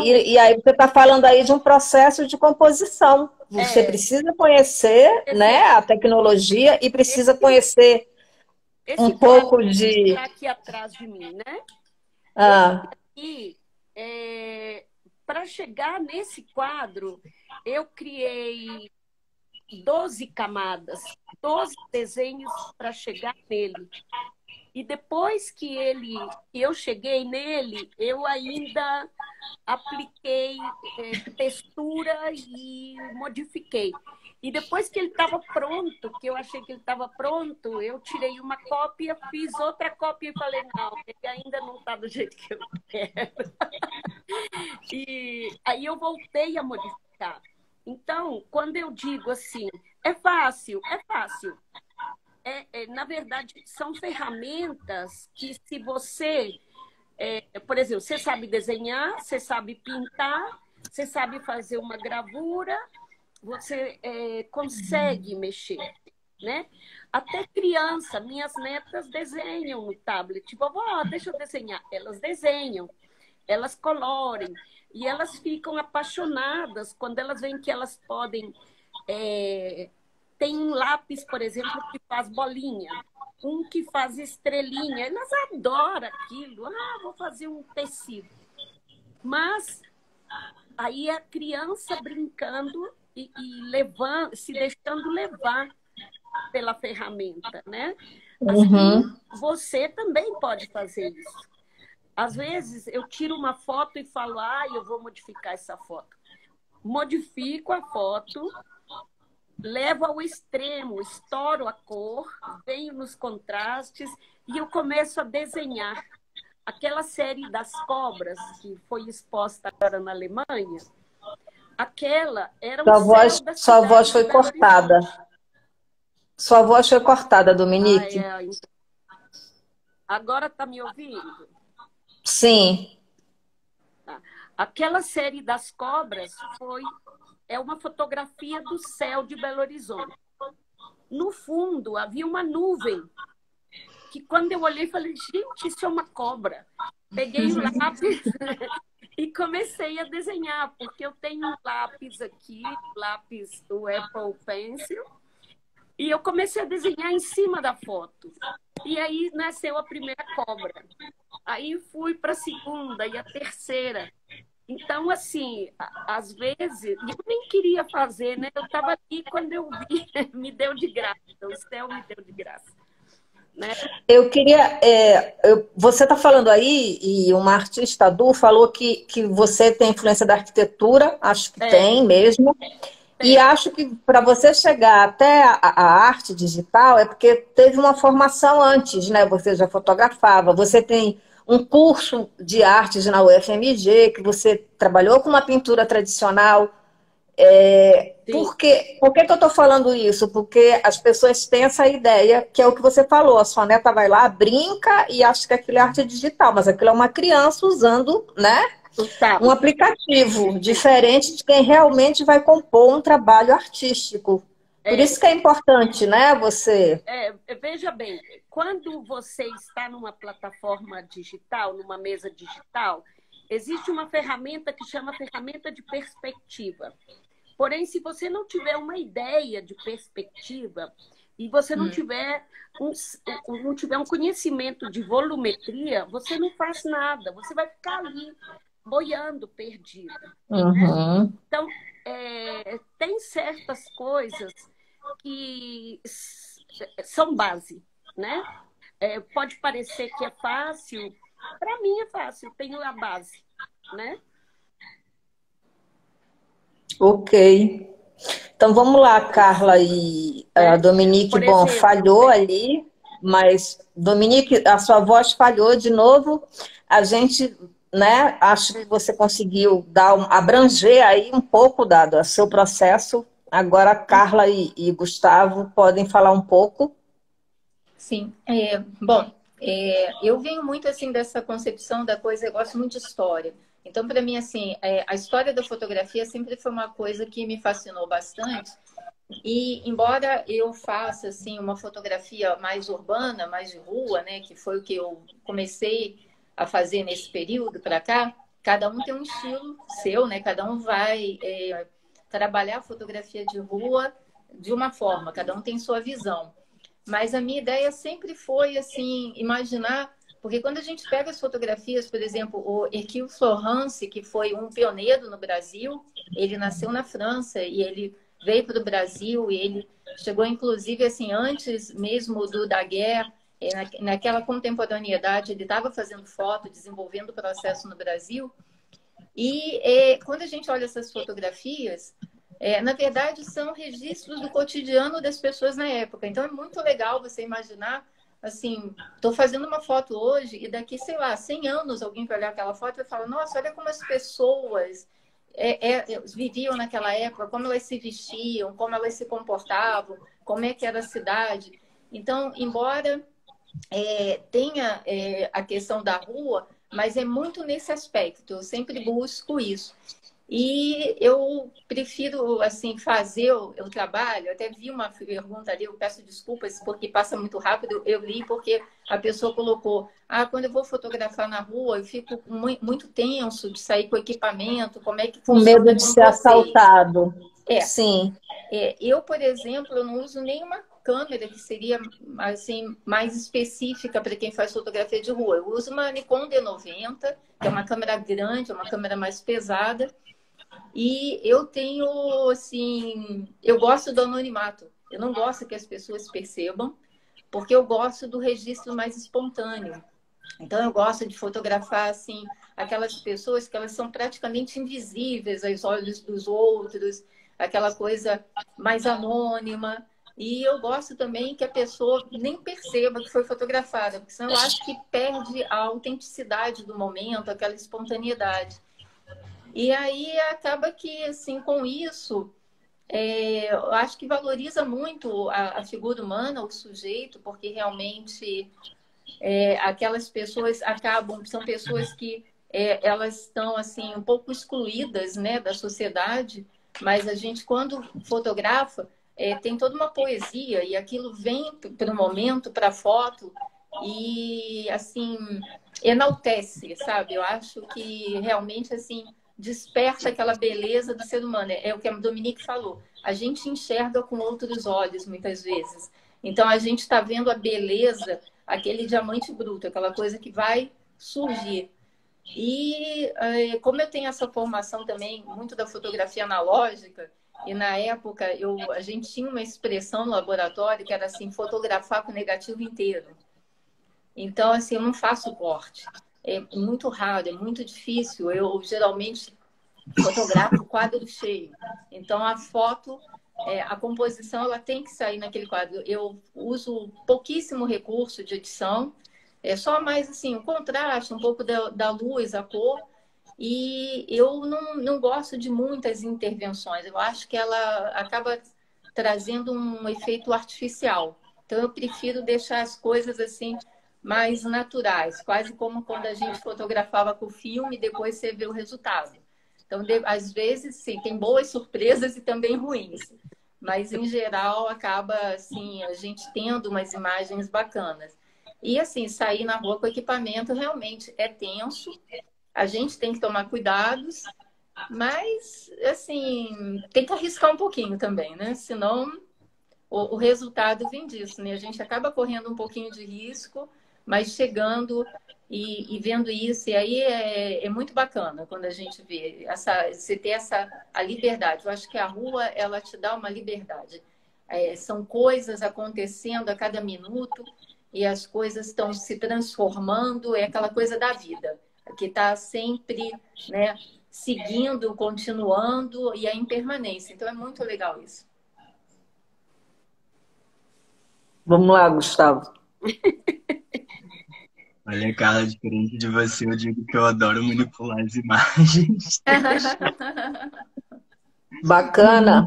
E aí você está falando aí de um processo de composição. Você precisa conhecer, né, a tecnologia e precisa conhecer um pouco de... Está aqui atrás de mim, né? Para chegar nesse quadro, eu criei 12 camadas, 12 desenhos para chegar nele. E depois que eu cheguei nele, eu ainda apliquei textura e modifiquei. E depois que ele estava pronto, que eu achei que ele estava pronto, eu tirei uma cópia, fiz outra cópia e falei, não, ele ainda não está do jeito que eu quero. E aí eu voltei a modificar. Então, quando eu digo assim, é fácil, é fácil. Na verdade, são ferramentas que se você... por exemplo, você sabe desenhar, você sabe pintar, você sabe fazer uma gravura, você consegue mexer, né? Até criança, minhas netas desenham no tablet. Vovó, deixa eu desenhar. Elas desenham, elas colorem. E elas ficam apaixonadas quando elas veem que elas podem... Tem um lápis, por exemplo, que faz bolinha. Um que faz estrelinha. Elas adoram aquilo. Vou fazer um tecido. Mas aí a criança brincando e se deixando levar pela ferramenta, né? Assim, você também pode fazer isso. Às vezes, eu tiro uma foto e falo, eu vou modificar essa foto. Modifico a foto, levo ao extremo, estouro a cor, venho nos contrastes e eu começo a desenhar. Aquela série das cobras que foi exposta agora na Alemanha, aquela era um céu da cidade. Sua voz foi cortada. Sua voz foi cortada, Dominique. Agora está me ouvindo? Sim. Aquela série das cobras é uma fotografia do céu de Belo Horizonte. No fundo, havia uma nuvem, que quando eu olhei, falei, gente, isso é uma cobra. Peguei o lápis e comecei a desenhar, porque eu tenho um lápis aqui, o Apple Pencil, e eu comecei a desenhar em cima da foto. E aí nasceu a primeira cobra. Aí fui para a segunda e a terceira. Então, assim, às vezes, eu nem queria fazer, né? Eu estava ali quando eu vi, me deu de graça, o céu me deu de graça, né? Eu queria. Você está falando aí, e uma artista, a Du, falou que você tem influência da arquitetura, acho que É, tem mesmo. E tem. acho que para você chegar até a arte digital é porque teve uma formação antes, né? Você já fotografava, você tem um curso de artes na UFMG, que você trabalhou com uma pintura tradicional. Sim, Por que que eu estou falando isso? Porque as pessoas têm essa ideia, que é o que você falou, a sua neta vai lá, brinca e acha que aquilo é arte digital, mas aquilo é uma criança usando, né? o Um tablet. aplicativo diferente de quem realmente vai compor um trabalho artístico. Por É, isso que é importante, né, você... veja bem, quando você está numa plataforma digital, numa mesa digital, existe uma ferramenta que chama ferramenta de perspectiva. Porém, se você não tiver uma ideia de perspectiva e você não tiver um conhecimento de volumetria, você não faz nada, você vai ficar ali boiando, perdida. Uhum. Então, tem certas coisas que são base, né? Pode parecer que é fácil, para mim é fácil, tenho a base, né? Ok. Então vamos lá, Carla e a Né? Dominique. Por Bom, exemplo, falhou ali, mas Dominique, a sua voz falhou de novo. A gente, né, acho que você conseguiu abranger aí um pouco do seu processo. Agora, Carla e Gustavo podem falar um pouco. Sim. Bom, eu venho muito assim dessa concepção da coisa, eu gosto muito de história. Então, para mim, assim, a história da fotografia sempre foi uma coisa que me fascinou bastante. E embora eu faça assim uma fotografia mais urbana, mais de rua, né, que foi o que eu comecei a fazer nesse período para cá, cada um tem um estilo seu, né? Cada um vai trabalhar a fotografia de rua de uma forma, cada um tem sua visão. Mas a minha ideia sempre foi assim, imaginar, porque quando a gente pega as fotografias, por exemplo, o Hercule Florence, que foi um pioneiro no Brasil, ele nasceu na França e ele veio para o Brasil e ele chegou, inclusive, assim, antes mesmo da guerra, naquela contemporaneidade, ele estava fazendo foto, desenvolvendo o processo no Brasil. E quando a gente olha essas fotografias, na verdade, são registros do cotidiano das pessoas na época. Então, é muito legal você imaginar, assim, estou fazendo uma foto hoje e daqui, sei lá, 100 anos, alguém vai olhar aquela foto e vai falar, nossa, olha como as pessoas viviam naquela época, como elas se vestiam, como elas se comportavam, como é que era a cidade. Então, embora tenha a questão da rua, mas é muito nesse aspecto, eu sempre busco isso. E eu prefiro, assim, fazer o trabalho. Até vi uma pergunta ali, eu peço desculpas porque passa muito rápido. Eu li porque a pessoa colocou: quando eu vou fotografar na rua, eu fico muito tenso de sair com o equipamento, como é que Com medo funciona de com ser vocês? assaltado. É, Sim. eu, por exemplo, eu não uso nenhuma câmera que seria assim mais específica para quem faz fotografia de rua. Eu uso uma Nikon D90, que é uma câmera grande, é uma câmera mais pesada. E eu tenho, assim, eu gosto do anonimato. Eu não gosto que as pessoas percebam, porque eu gosto do registro mais espontâneo. Então, eu gosto de fotografar, assim, aquelas pessoas que elas são praticamente invisíveis aos olhos dos outros, aquela coisa mais anônima. E eu gosto também que a pessoa nem perceba que foi fotografada, porque senão eu acho que perde a autenticidade do momento, aquela espontaneidade. E aí acaba que, assim, com isso, eu acho que valoriza muito a figura humana, o sujeito, porque realmente aquelas pessoas são pessoas que elas estão, assim, um pouco excluídas, né, da sociedade, mas a gente, quando fotografa, tem toda uma poesia e aquilo vem para o momento, para a foto, e, assim, enaltece, sabe? Eu acho que realmente, assim, desperta aquela beleza do ser humano. É o que a Dominique falou. A gente enxerga com outros olhos, muitas vezes. Então, a gente está vendo a beleza, aquele diamante bruto, aquela coisa que vai surgir. E como eu tenho essa formação também muito da fotografia analógica, e na época a gente tinha uma expressão no laboratório que era assim, fotografar com o negativo inteiro. Então, assim, eu não faço corte. É muito raro, é muito difícil. Eu geralmente fotografo o quadro cheio. Então, a foto, a composição, ela tem que sair naquele quadro. Eu uso pouquíssimo recurso de edição, é só mais assim, o contraste, um pouco da luz, a cor. E eu não gosto de muitas intervenções. Eu acho que ela acaba trazendo um efeito artificial. Então, eu prefiro deixar as coisas assim mais naturais, quase como quando a gente fotografava com o filme e depois você vê o resultado. Então, às vezes, sim, tem boas surpresas e também ruins. Mas, em geral, acaba assim, a gente tendo umas imagens bacanas. E, assim, sair na rua com equipamento realmente é tenso. A gente tem que tomar cuidados, mas, assim, tem que arriscar um pouquinho também, né? Senão, o resultado vem disso, né? A gente acaba correndo um pouquinho de risco, mas chegando e vendo isso. E aí é muito bacana quando a gente vê você ter a liberdade. Eu acho que a rua, ela te dá uma liberdade. São coisas acontecendo a cada minuto e as coisas estão se transformando. É aquela coisa da vida, que está sempre, né, seguindo, continuando, e a impermanência. Então, é muito legal isso. Vamos lá, Gustavo. Olha, Carla, diferente de você, eu digo que eu adoro manipular as imagens. Bacana.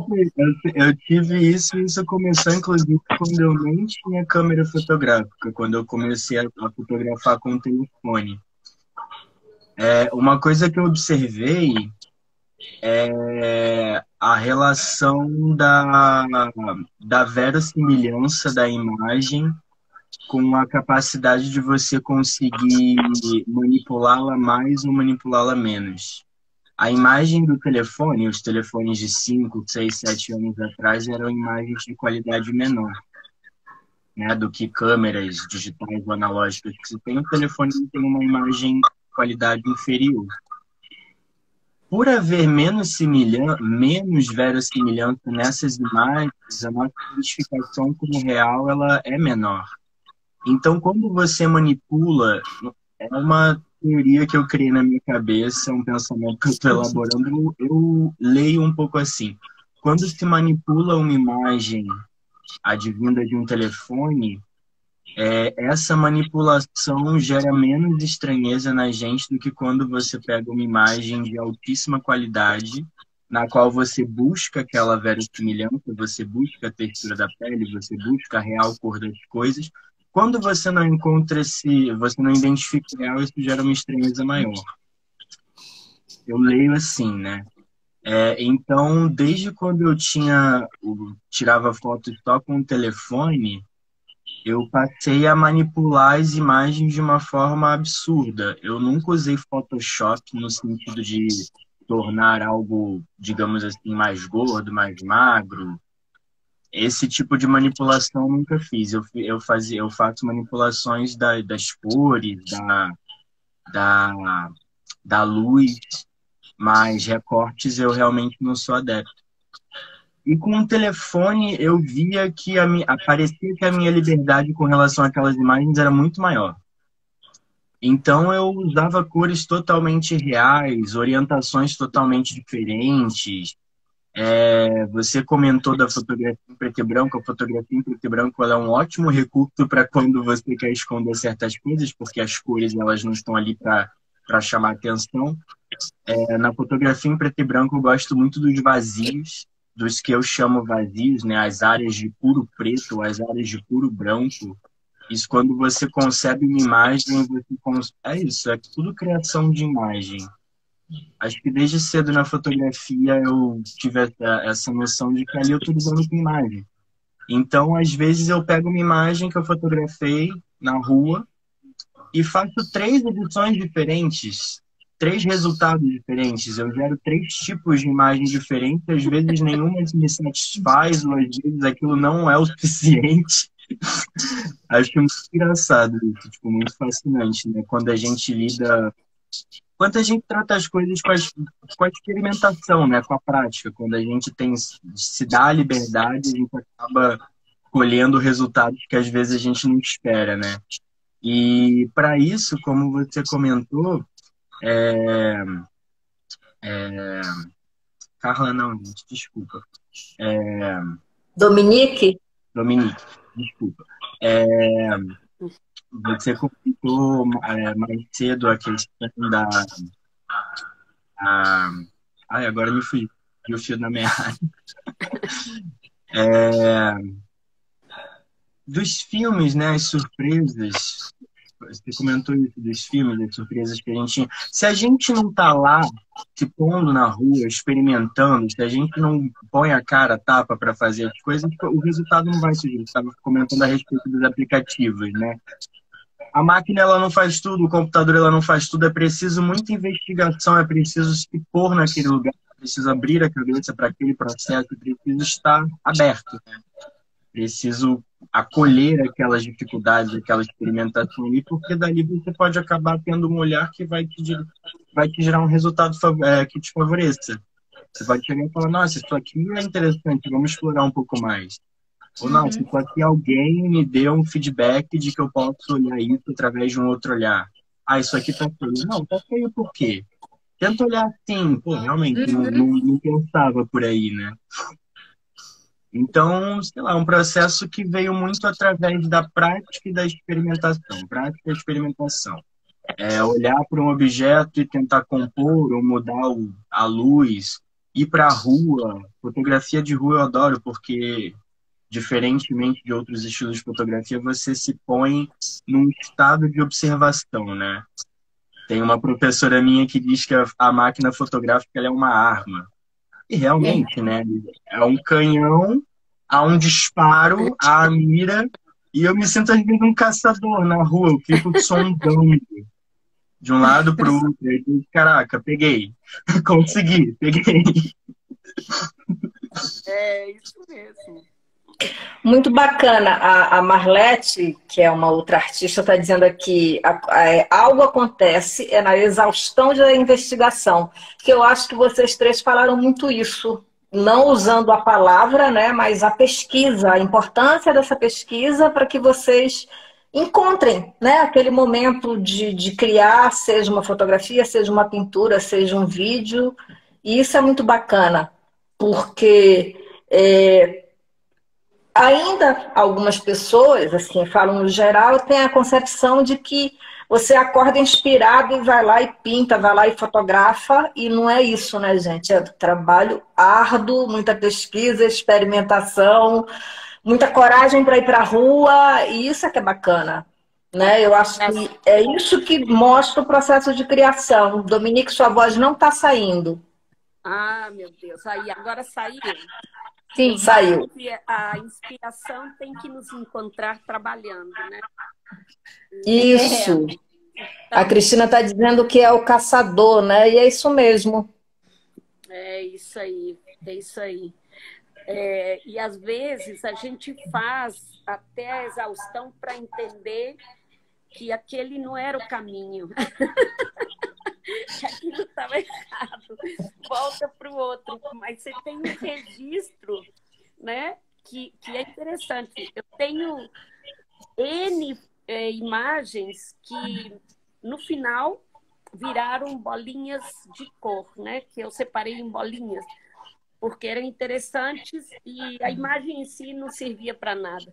Eu tive isso começou inclusive quando eu nem tinha câmera fotográfica, quando eu comecei a fotografar com o telefone. Uma coisa que eu observei é a relação da verossimilhança da imagem com a capacidade de você conseguir manipulá-la mais ou manipulá-la menos. A imagem do telefone, os telefones de 5, 6, 7 anos atrás eram imagens de qualidade menor, né, do que câmeras digitais ou analógicas. Se tem um telefone que tem uma imagem de qualidade inferior. Por haver menos verossimilhança nessas imagens, a nossa identificação com o real ela é menor. Então, quando você manipula, é uma teoria que eu criei na minha cabeça, um pensamento que eu estou elaborando, eu leio um pouco assim. Quando se manipula uma imagem advinda de um telefone, essa manipulação gera menos estranheza na gente do que quando você pega uma imagem de altíssima qualidade, na qual você busca aquela verossimilhança, você busca a textura da pele, você busca a real cor das coisas. Quando você não encontra você não identifica o real, isso gera uma estranheza maior. Eu leio assim, né? Então, desde quando eu tirava fotos só com o telefone, eu passei a manipular as imagens de uma forma absurda. Eu nunca usei Photoshop no sentido de tornar algo, digamos assim, mais gordo, mais magro. Esse tipo de manipulação eu nunca fiz. Eu faço manipulações das cores, da luz, mas recortes eu realmente não sou adepto. E com o telefone eu via que parecia que a minha liberdade com relação àquelas imagens era muito maior. Então eu usava cores totalmente reais, orientações totalmente diferentes. Você comentou da fotografia em preto e branco. A fotografia em preto e branco ela é um ótimo recurso para quando você quer esconder certas coisas, porque as cores elas não estão ali para chamar atenção. Na fotografia em preto e branco eu gosto muito dos vazios, dos que eu chamo vazios, né? As áreas de puro preto, as áreas de puro branco. Isso quando você concebe uma imagem, é isso, é tudo criação de imagem. Acho que desde cedo na fotografia eu tive essa noção de que ali eu estou lidando com imagem. Então, às vezes, eu pego uma imagem que eu fotografei na rua e faço 3 edições diferentes, 3 resultados diferentes. Eu gero 3 tipos de imagens diferentes. Às vezes, nenhuma me satisfaz, ou às vezes aquilo não é o suficiente. Acho muito engraçado isso, tipo, muito fascinante, né? Quando a gente lida quanto a gente trata as coisas com a experimentação, né? Com a prática. Quando a gente se dá a liberdade, a gente acaba colhendo resultados que às vezes a gente não espera, né? E para isso, como você comentou, é, Carla, não, gente, desculpa. Dominique? Dominique, desculpa. Você comentou mais cedo a questão Ai, agora me fui. E o fio da meada. Dos filmes, né? As surpresas. Você comentou isso dos filmes, das surpresas que a gente tinha. Se a gente não tá lá, se pondo na rua, experimentando, se a gente não põe a cara, a tapa para fazer as coisas, o resultado não vai surgir. Você estava comentando a respeito dos aplicativos, né? A máquina ela não faz tudo, o computador ela não faz tudo, é preciso muita investigação, é preciso se pôr naquele lugar, é preciso abrir a cabeça para aquele processo, é preciso estar aberto, né? Preciso acolher aquelas dificuldades, aquela experimentação ali, porque dali você pode acabar tendo um olhar que vai te gerar um resultado que te favoreça. Você pode chegar e falar, nossa, isso aqui é interessante, vamos explorar um pouco mais. Ou não, se aqui alguém me deu um feedback de que eu posso olhar isso através de um outro olhar. Ah, isso aqui tá feio. Não, tá feio por quê? Tenta olhar assim, pô, realmente, não pensava por aí, né? Então, sei lá, um processo que veio muito através da prática e da experimentação. Prática e experimentação. Olhar para um objeto e tentar compor ou mudar a luz, ir para a rua. Fotografia de rua eu adoro, porque diferentemente de outros estilos de fotografia, você se põe num estado de observação, né? Tem uma professora minha que diz que a máquina fotográfica ela é uma arma. E realmente, né? É um canhão, há um disparo, há a mira, e eu me sinto às vezes um caçador na rua, eu fico sondando de um lado para o outro. E digo, caraca, peguei, consegui, peguei. É isso mesmo. Muito bacana. A Marlete, que é uma outra artista, está dizendo aqui, algo acontece na exaustão da investigação, que eu acho que vocês três falaram muito isso, não usando a palavra, né, mas a pesquisa, a importância dessa pesquisa para que vocês encontrem, né, aquele momento de criar, seja uma fotografia, seja uma pintura, seja um vídeo, e isso é muito bacana, porque ainda algumas pessoas, assim, falam no geral, têm a concepção de que você acorda inspirado e vai lá e pinta, vai lá e fotografa, e não é isso, né, gente? É trabalho árduo, muita pesquisa, experimentação, muita coragem para ir para a rua, e isso é que é bacana, né? Eu acho que é isso que mostra o processo de criação. Dominique, sua voz não está saindo. Ah, meu Deus, aí agora saiu. Sim, saiu. A inspiração tem que nos encontrar trabalhando, né? Isso. A Cristina está dizendo que é o caçador, né? E é isso mesmo. É isso aí, é isso aí. E às vezes a gente faz até a exaustão para entender que aquele não era o caminho. Que aquilo estava errado. Volta para o outro. Mas você tem um registro, né, que é interessante. Eu tenho N imagens que, no final, viraram bolinhas de cor, né, que eu separei em bolinhas, porque eram interessantes e a imagem em si não servia para nada.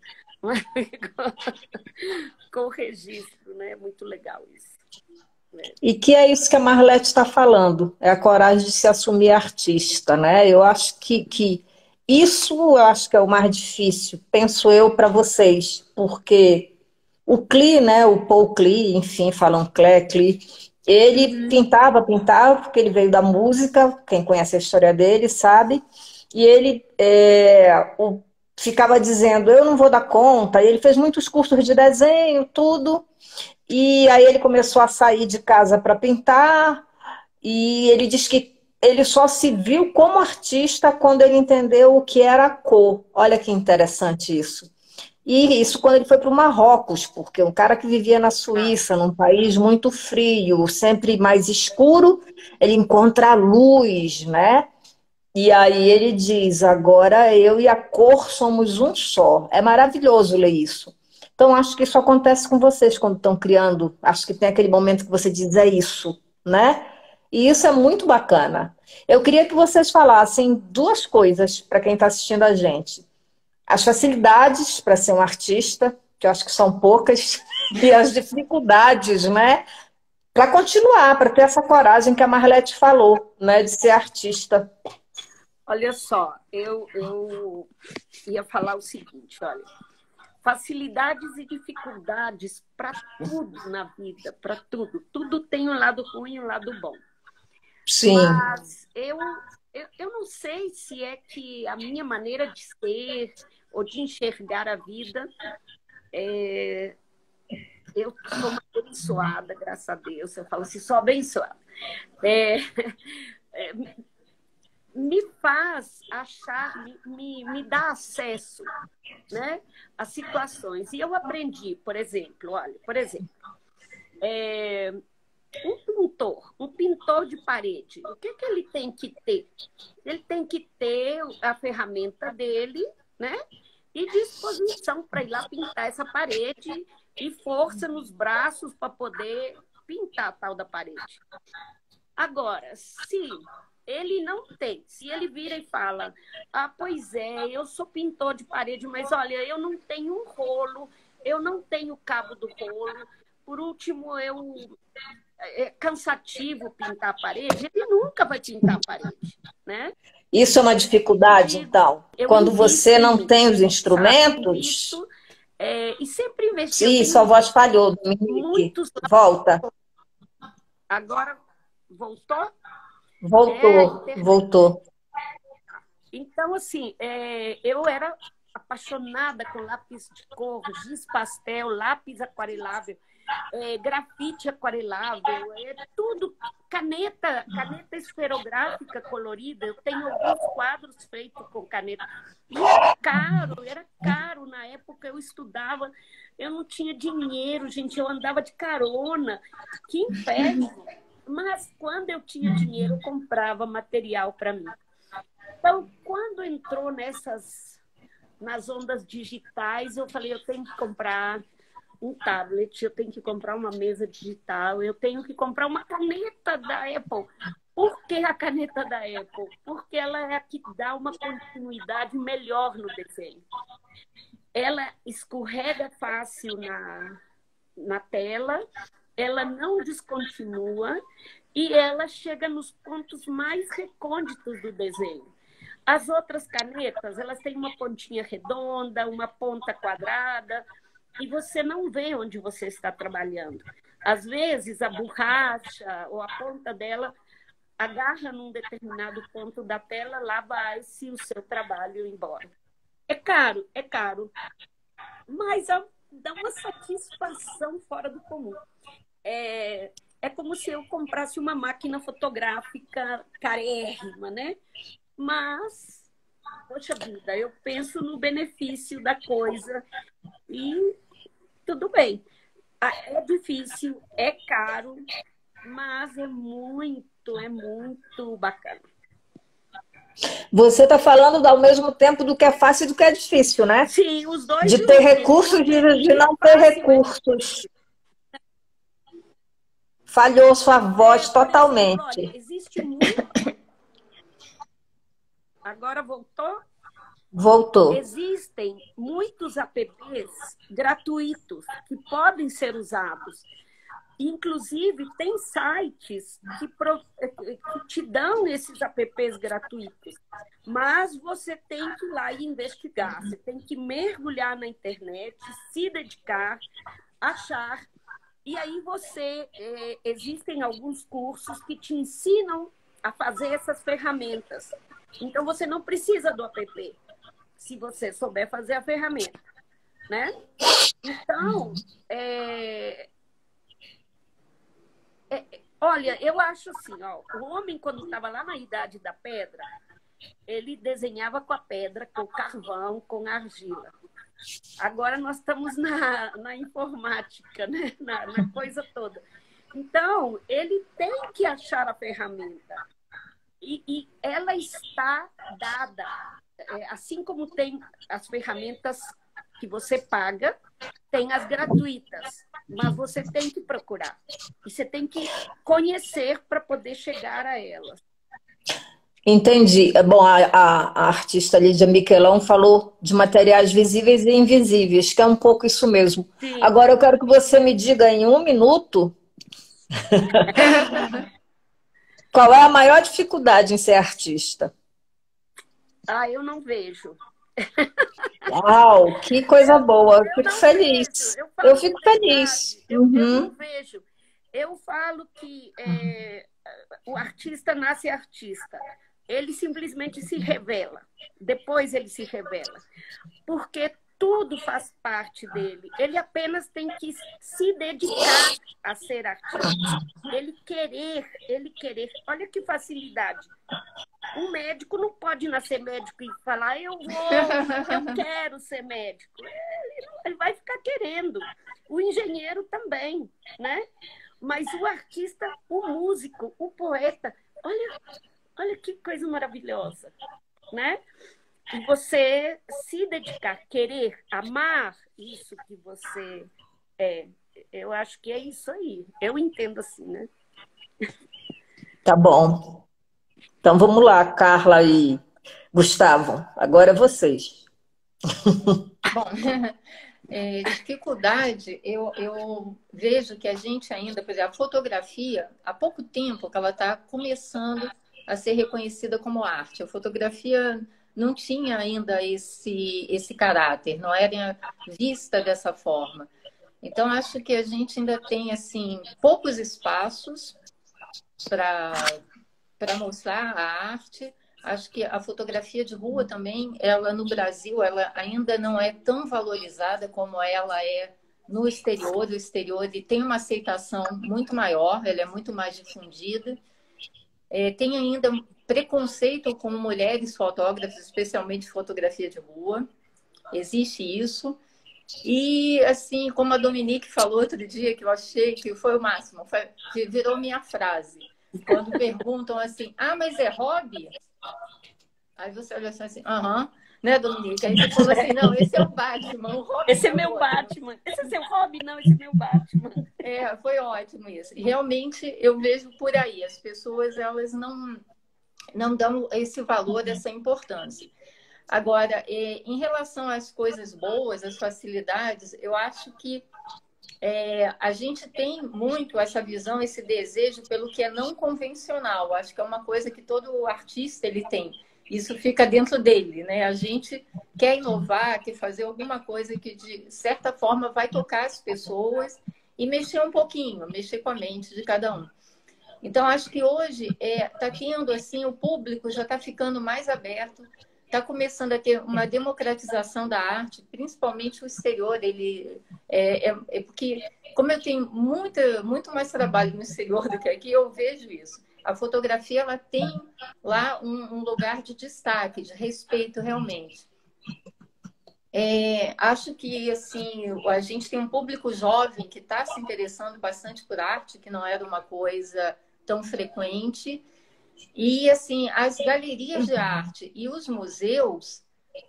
Com o registro, né? Muito legal isso. E que é isso que a Marlete está falando, é a coragem de se assumir artista, né? Eu acho que isso eu acho que é o mais difícil, penso eu, para vocês, porque o Klee, né, o Paul Klee, enfim, falam Klee, ele pintava, porque ele veio da música, quem conhece a história dele sabe, e ele ficava dizendo, eu não vou dar conta, e ele fez muitos cursos de desenho, tudo. E aí ele começou a sair de casa para pintar, e ele diz que ele só se viu como artista quando ele entendeu o que era a cor. Olha que interessante isso. E isso quando ele foi para o Marrocos, porque um cara que vivia na Suíça, num país muito frio, sempre mais escuro, ele encontra a luz, né? E aí ele diz: agora eu e a cor somos um só. É maravilhoso ler isso. Então, acho que isso acontece com vocês quando estão criando. Acho que tem aquele momento que você diz: é isso, né? E isso é muito bacana. Eu queria que vocês falassem duas coisas para quem está assistindo a gente. As facilidades para ser um artista, que eu acho que são poucas, e as dificuldades, né? Para continuar, para ter essa coragem que a Marlete falou, né? De ser artista. Olha só, eu ia falar o seguinte, olha, facilidades e dificuldades para tudo na vida, para tudo. Tudo tem um lado ruim e um lado bom. Sim. Mas eu não sei se é que a minha maneira de ser ou de enxergar a vida, eu sou uma abençoada, graças a Deus. Eu falo assim, sou abençoada. Me faz achar, me dá acesso, né, a situações. E eu aprendi, por exemplo, olha, um pintor de parede, o que ele tem que ter? Ele tem que ter a ferramenta dele, né, e disposição para ir lá pintar essa parede e força nos braços para poder pintar a tal da parede. Agora, se ele não tem, se ele vira e fala, pois é, eu sou pintor de parede, mas olha, eu não tenho um rolo, eu não tenho cabo do rolo, por último, é cansativo pintar a parede, ele nunca vai pintar a parede, né? Isso é uma dificuldade, então? Quando você não tem os instrumentos... E sempre investi. Sim, sua voz falhou, Dominique. Volta. Agora, voltou? Voltou. Então, assim, eu era apaixonada com lápis de cor, giz pastel, lápis aquarelável, grafite aquarelável, tudo, caneta esferográfica colorida. Eu tenho alguns quadros feitos com caneta. E era caro. Na época eu estudava, eu não tinha dinheiro, gente, eu andava de carona. Que inferno! Mas quando eu tinha dinheiro, eu comprava material para mim. Então, quando entrou nas ondas digitais, eu falei, eu tenho que comprar um tablet, eu tenho que comprar uma mesa digital, eu tenho que comprar uma caneta da Apple. Por que a caneta da Apple? Porque ela é a que dá uma continuidade melhor no desenho. Ela escorrega fácil na tela, ela não descontinua e ela chega nos pontos mais recônditos do desenho. As outras canetas, elas têm uma pontinha redonda, uma ponta quadrada, e você não vê onde você está trabalhando. Às vezes, a borracha ou a ponta dela agarra num determinado ponto da tela, lá vai-se o seu trabalho embora. É caro, mas dá uma satisfação fora do comum. É como se eu comprasse uma máquina fotográfica carérrima, né? Mas, poxa vida, eu penso no benefício da coisa e tudo bem. É difícil, é caro, mas é muito bacana. Você está falando ao mesmo tempo do que é fácil e do que é difícil, né? Sim, os dois. De ter recursos e de não ter recursos. Falhou sua voz totalmente. Exemplo, olha, existe muito... Agora voltou? Voltou. Existem muitos apps gratuitos que podem ser usados. Inclusive, tem sites que te dão esses apps gratuitos. Mas você tem que ir lá e investigar. Você tem que mergulhar na internet, se dedicar, achar. E aí existem alguns cursos que te ensinam a fazer essas ferramentas. Então, você não precisa do app, se você souber fazer a ferramenta, né? Então, olha, eu acho assim, ó, o homem, quando estava lá na Idade da Pedra, ele desenhava com a pedra, com carvão, com argila. Agora nós estamos na informática, né? Na coisa toda. Então, ele tem que achar a ferramenta. E ela está dada. Assim como tem as ferramentas que você paga, tem as gratuitas. Mas você tem que procurar. E você tem que conhecer para poder chegar a elas. Entendi. Bom, a artista Lídia Miquelon falou de materiais visíveis e invisíveis, que é um pouco isso mesmo. Sim. Agora eu quero que você me diga em 1 minuto qual é a maior dificuldade em ser artista. Eu não vejo. Uau, que coisa boa. Eu fico feliz. Vejo. Eu fico feliz. Eu não vejo. Eu falo que o artista nasce artista. Ele simplesmente se revela. Depois ele se revela. Porque tudo faz parte dele. Ele apenas tem que se dedicar a ser artista. Ele querer. Olha que facilidade. Um médico não pode nascer médico e falar, eu quero ser médico. Ele vai ficar querendo. O engenheiro também, né? Mas o artista, o músico, o poeta, olha que coisa maravilhosa, né? E você se dedicar, querer, amar isso que você é. Eu acho que é isso aí. Eu entendo assim, né? Tá bom. Então vamos lá, Carla e Gustavo. Agora é vocês. Bom, dificuldade, eu vejo que a gente ainda, por exemplo, a fotografia, há pouco tempo que ela está começando a ser reconhecida como arte. A fotografia não tinha ainda esse caráter, não era vista dessa forma. Então, acho que a gente ainda tem assim poucos espaços para mostrar a arte. Acho que a fotografia de rua também, ela no Brasil, ela ainda não é tão valorizada como ela é no exterior. O exterior tem uma aceitação muito maior, ela é muito mais difundida. Tem ainda preconceito com mulheres fotógrafas, especialmente fotografia de rua. Existe isso. E, assim, como a Dominique falou outro dia, que eu achei que foi o máximo, virou minha frase. Quando perguntam assim, mas é hobby? Aí você olha assim, né, Dominique? Aí você falou assim, não, esse é o Batman. O hobby esse é meu Batman. Esse é seu hobby? Não, esse é meu Batman. Foi ótimo isso. E realmente eu vejo por aí, as pessoas, elas não dão esse valor, essa importância. Agora, em relação às coisas boas, às facilidades, eu acho que a gente tem muito essa visão, esse desejo pelo que é não convencional. Acho que é uma coisa que todo artista ele tem. Isso fica dentro dele, né? A gente quer inovar, quer fazer alguma coisa que, de certa forma, vai tocar as pessoas e mexer um pouquinho, mexer com a mente de cada um. Então, acho que hoje está tendo, assim, o público já está ficando mais aberto, está começando a ter uma democratização da arte, principalmente o exterior. Porque, como eu tenho muito mais trabalho no exterior do que aqui, eu vejo isso. A fotografia ela tem lá um lugar de destaque, de respeito realmente. Acho que assim, a gente tem um público jovem que está se interessando bastante por arte, que não era uma coisa tão frequente. E assim, as galerias de arte e os museus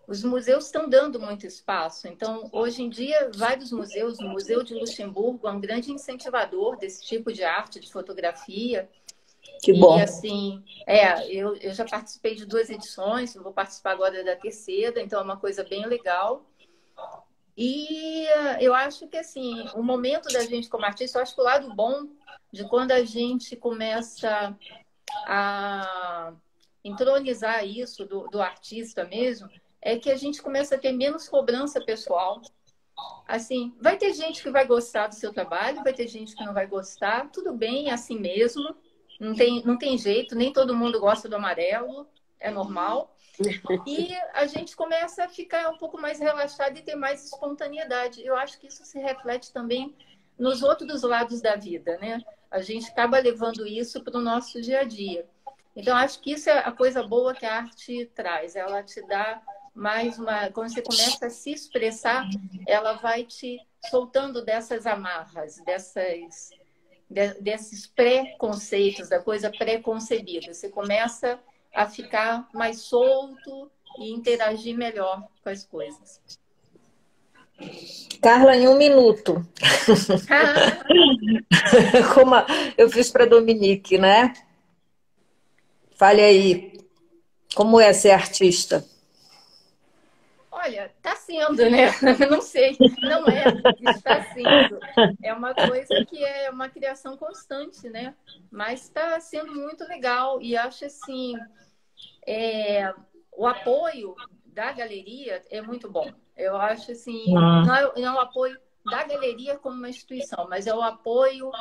estão dando muito espaço. Então, hoje em dia, vários museus, o Museu de Luxemburgo é um grande incentivador desse tipo de arte, de fotografia. Que bom. E assim, eu já participei de 2 edições, vou participar agora da 3ª, então é uma coisa bem legal. E eu acho que assim, o momento da gente como artista, eu acho que o lado bom de quando a gente começa a entronizar isso do artista mesmo, é que a gente começa a ter menos cobrança pessoal. Assim, vai ter gente que vai gostar do seu trabalho, vai ter gente que não vai gostar, tudo bem, é assim mesmo. Não tem jeito, nem todo mundo gosta do amarelo, é normal. E a gente começa a ficar um pouco mais relaxado e ter mais espontaneidade. Eu acho que isso se reflete também nos outros lados da vida, né? A gente acaba levando isso para o nosso dia a dia. Então, acho que isso é a coisa boa que a arte traz. Ela te dá quando você começa a se expressar, ela vai te soltando dessas amarras, desses preconceitos, da coisa pré-concebida. Você começa a ficar mais solto e interagir melhor com as coisas. Carla, em 1 minuto. Como eu fiz para Dominique, né? Fale aí, como é ser artista? Olha, está sendo, né? Não sei, não é, está sendo. É uma coisa que é uma criação constante, né? Mas está sendo muito legal e acho assim, o apoio da galeria é muito bom. Eu acho assim, não é o apoio da galeria como uma instituição, mas é o apoio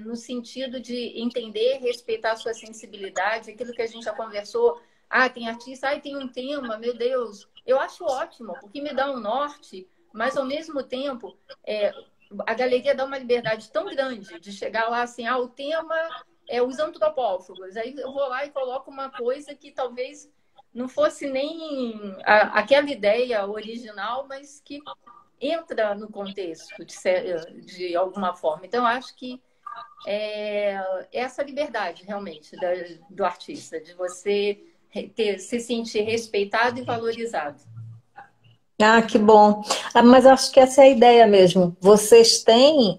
no sentido de entender, respeitar a sua sensibilidade, aquilo que a gente já conversou. Tem artista, tem um tema, meu Deus. Eu acho ótimo, porque me dá um norte, mas ao mesmo tempo a galeria dá uma liberdade tão grande de chegar lá assim, o tema é os antropófagos. Aí eu vou lá e coloco uma coisa que talvez não fosse nem aquela ideia original, mas que entra no contexto de alguma forma. Então, eu acho que essa liberdade, realmente, do artista, de você se sentir respeitado e valorizado. Que bom. Mas acho que essa é a ideia mesmo. Vocês têm,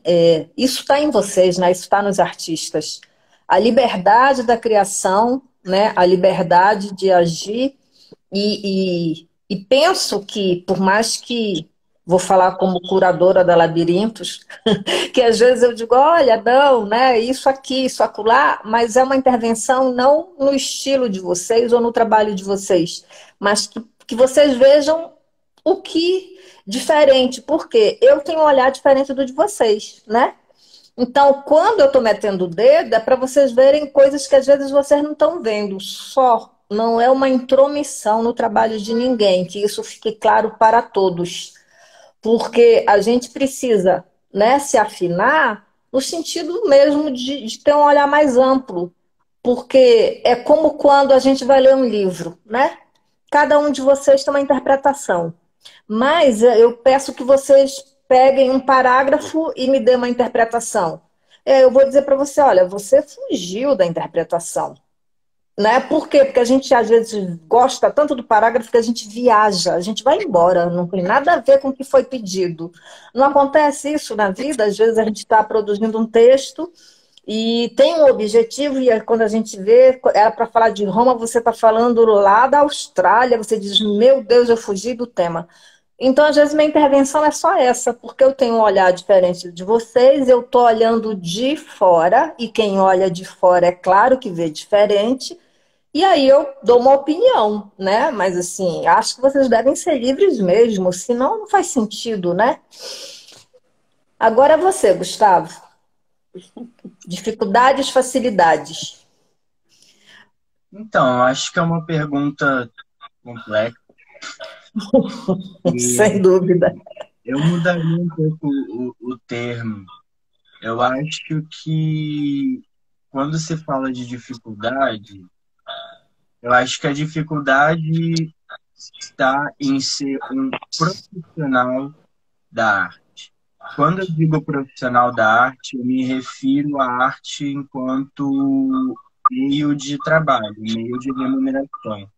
isso está em vocês, né? Isso está nos artistas. A liberdade da criação, né? A liberdade de agir e penso que, por mais que, vou falar como curadora da Labirintos, que às vezes eu digo, olha, não, né? Isso aqui, isso acolá, mas é uma intervenção não no estilo de vocês ou no trabalho de vocês, mas que vocês vejam o que diferente, porque eu tenho um olhar diferente do de vocês, né? Então, quando eu estou metendo o dedo, é para vocês verem coisas que às vezes vocês não estão vendo, só. Não é uma intromissão no trabalho de ninguém, que isso fique claro para todos. Porque a gente precisa, né, se afinar no sentido mesmo de ter um olhar mais amplo. Porque é como quando a gente vai ler um livro, né? Cada um de vocês tem uma interpretação. Mas eu peço que vocês peguem um parágrafo e me dêem uma interpretação. Eu vou dizer para você, olha, você fugiu da interpretação. Né? Por quê? Porque a gente às vezes gosta tanto do parágrafo que a gente viaja, a gente vai embora, não tem nada a ver com o que foi pedido. Não acontece isso na vida, às vezes a gente está produzindo um texto e tem um objetivo, e quando a gente vê, era para falar de Roma, você está falando lá da Austrália, você diz, meu Deus, eu fugi do tema. Então, às vezes, minha intervenção é só essa, porque eu tenho um olhar diferente de vocês, eu estou olhando de fora, e quem olha de fora é claro que vê diferente, e aí eu dou uma opinião, né? Mas, assim, acho que vocês devem ser livres mesmo, senão não faz sentido, né? Agora você, Gustavo. Dificuldades, facilidades. Então, acho que é uma pergunta complexa. Sem dúvida. Eu mudaria um pouco o termo. Eu acho que quando se fala de dificuldade, eu acho que a dificuldade está em ser um profissional da arte. Quando eu digo profissional da arte, eu me refiro à arte enquanto meio de trabalho, meio de remuneração.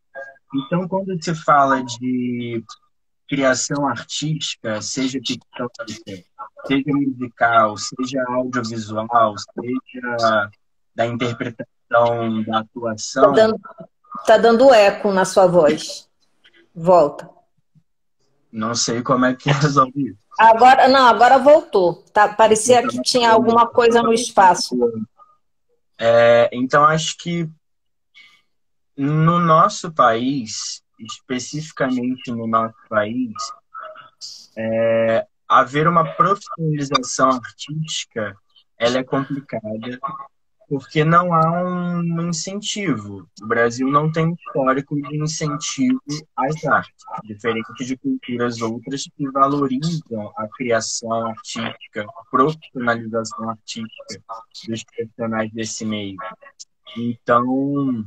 Então, quando se fala de criação artística, seja pictórica, seja musical, seja audiovisual, seja da interpretação, da atuação... Tá dando eco na sua voz. Volta. Não sei como é que resolve isso. Agora voltou. Parecia que tinha alguma coisa no espaço. Então, acho que no nosso país, especificamente no nosso país, haver uma profissionalização artística, ela é complicada, porque não há um incentivo. O Brasil não tem histórico de incentivo às artes, diferente de culturas outras que valorizam a criação artística, a profissionalização artística dos profissionais desse meio. Então,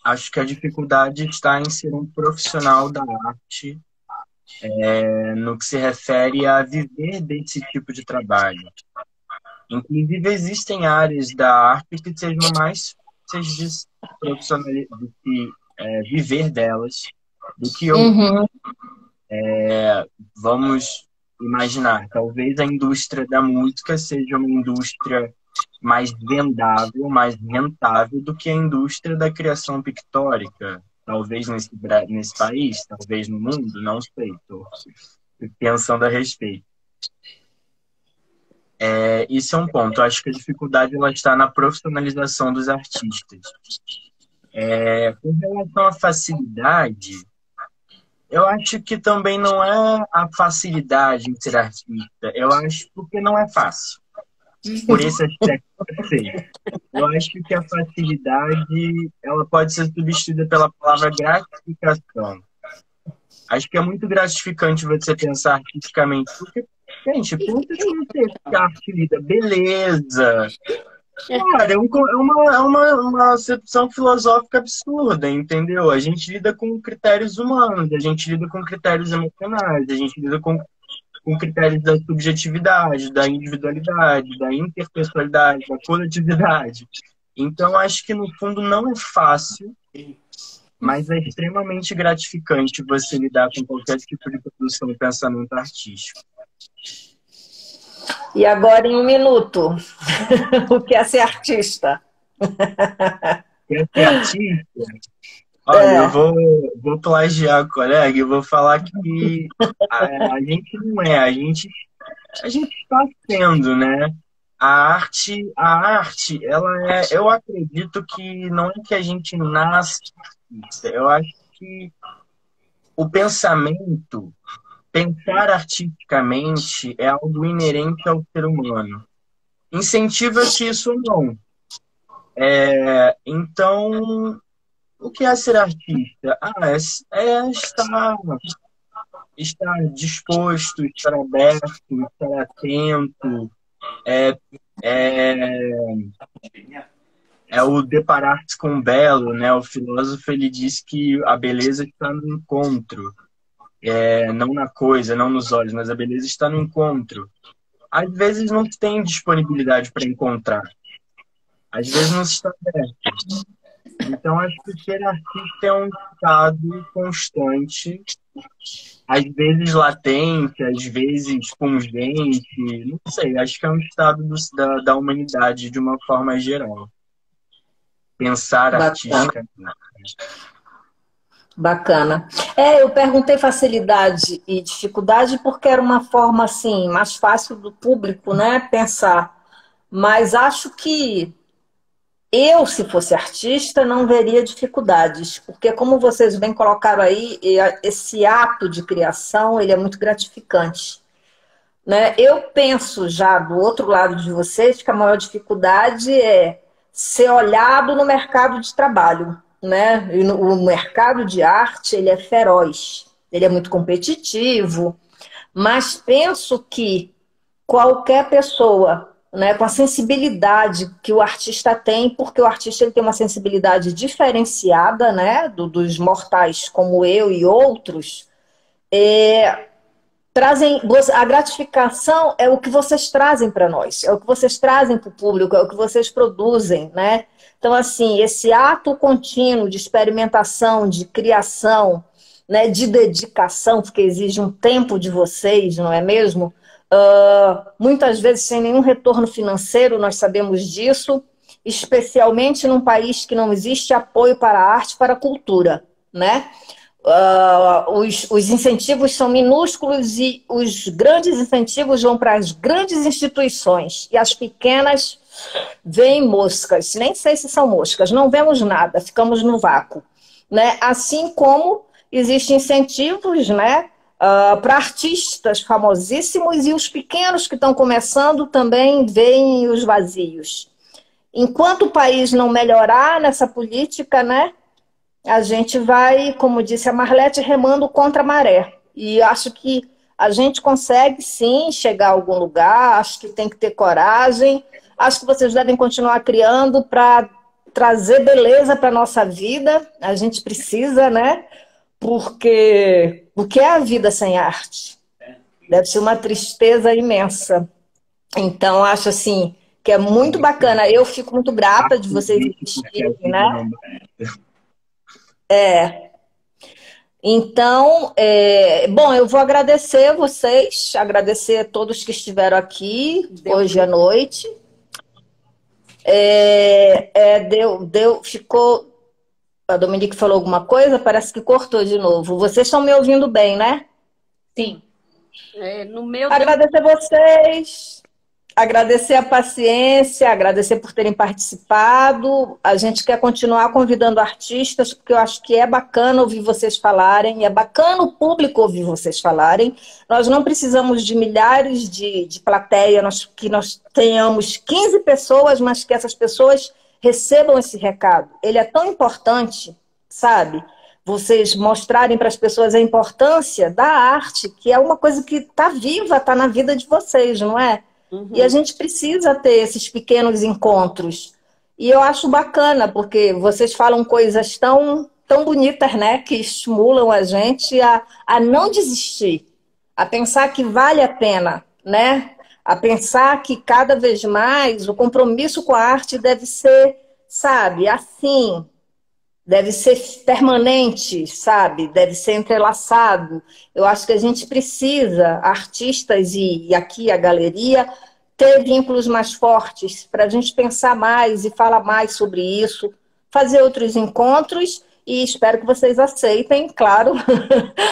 acho que a dificuldade está em ser um profissional da arte, no que se refere a viver desse tipo de trabalho. Inclusive, existem áreas da arte que sejam mais fáceis de viver delas do que outras. Uhum. Vamos imaginar, talvez a indústria da música seja uma indústria mais vendável, mais rentável do que a indústria da criação pictórica. Talvez nesse país, talvez no mundo, não sei, estou pensando a respeito. Isso é um ponto. Eu acho que a dificuldade ela está na profissionalização dos artistas. Com relação à facilidade, eu acho que também não é a facilidade em ser artista. Eu acho porque não é fácil. Por esse aspecto, eu sei. Eu acho que a facilidade ela pode ser substituída pela palavra gratificação. Acho que é muito gratificante você pensar artisticamente. Porque, gente, pensa se você ficar arte lida, beleza. Cara, é uma acepção filosófica absurda, entendeu? A gente lida com critérios humanos, a gente lida com critérios emocionais, a gente lida com critérios da subjetividade, da individualidade, da interpessoalidade, da coletividade. Então, acho que, no fundo, não é fácil, mas é extremamente gratificante você lidar com qualquer tipo de produção e pensamento artístico. E agora, em um minuto, o que é ser artista? Quer ser artista? Olha, eu vou plagiar o colega e vou falar que a gente não é, a gente está sendo, né? A arte, ela eu acredito que não é que a gente nasce artista, eu acho que o pensamento, pensar artisticamente é algo inerente ao ser humano. Incentiva-se isso ou não. Então, o que é ser artista? Estar disposto, estar aberto, estar atento, o deparar-se com o belo, né? O filósofo ele diz que a beleza está no encontro, não na coisa, não nos olhos, mas a beleza está no encontro. Às vezes não se tem disponibilidade para encontrar, às vezes não se está aberto. Então, acho que ser artista é um estado constante, às vezes latente, às vezes pungente, não sei, acho que é um estado da humanidade de uma forma geral. Pensar artística. Bacana. Eu perguntei facilidade e dificuldade porque era uma forma assim, mais fácil do público, né, pensar. Mas acho que eu, se fosse artista, não veria dificuldades, porque como vocês bem colocaram aí, esse ato de criação, ele é muito gratificante, né? Eu penso já do outro lado de vocês que a maior dificuldade é ser olhado no mercado de trabalho, né? E o mercado de arte, ele é feroz, ele é muito competitivo, mas penso que qualquer pessoa, né, com a sensibilidade que o artista tem, porque o artista ele tem uma sensibilidade diferenciada, né, dos mortais como eu e outros, trazem a gratificação é o que vocês trazem para nós, é o que vocês trazem para o público, é o que vocês produzem, né? Então, assim, esse ato contínuo de experimentação, de criação, né, de dedicação, porque exige um tempo de vocês, não é mesmo? Muitas vezes sem nenhum retorno financeiro, nós sabemos disso, especialmente num país que não existe apoio para a arte, para a cultura, né? Os incentivos são minúsculos e os grandes incentivos vão para as grandes instituições e as pequenas veem moscas, nem sei se são moscas, não vemos nada, ficamos no vácuo, né? Assim como existem incentivos, né, para artistas famosíssimos e os pequenos que estão começando também veem os vazios. Enquanto o país não melhorar nessa política, né, a gente vai, como disse a Marlete, remando contra a maré. E acho que a gente consegue, sim, chegar a algum lugar, acho que tem que ter coragem, acho que vocês devem continuar criando para trazer beleza para a nossa vida. A gente precisa, né? Porque o que é a vida sem arte? Deve ser uma tristeza imensa. Então, acho assim que é muito bacana. Eu fico muito grata de vocês existirem, né? Então, bom, eu vou agradecer vocês, agradecer a todos que estiveram aqui hoje à noite. Ficou. A Dominique falou alguma coisa, parece que cortou de novo. Vocês estão me ouvindo bem, né? Sim. No meu agradecer vocês, agradecer a paciência, agradecer por terem participado. A gente quer continuar convidando artistas, porque eu acho que é bacana ouvir vocês falarem, é bacana o público ouvir vocês falarem. Nós não precisamos de milhares de plateia, que nós tenhamos 15 pessoas, mas que essas pessoas recebam esse recado. Ele é tão importante, sabe? Vocês mostrarem para as pessoas a importância da arte, que é uma coisa que está viva, está na vida de vocês, não é? Uhum. E a gente precisa ter esses pequenos encontros. E eu acho bacana, porque vocês falam coisas tão bonitas, né? Que estimulam a gente a não desistir, a pensar que vale a pena, né? A pensar que cada vez mais o compromisso com a arte deve ser, sabe, assim, deve ser permanente, sabe? Deve ser entrelaçado. Eu acho que a gente precisa, artistas e aqui a galeria, ter vínculos mais fortes para a gente pensar mais e falar mais sobre isso, fazer outros encontros e espero que vocês aceitem, claro,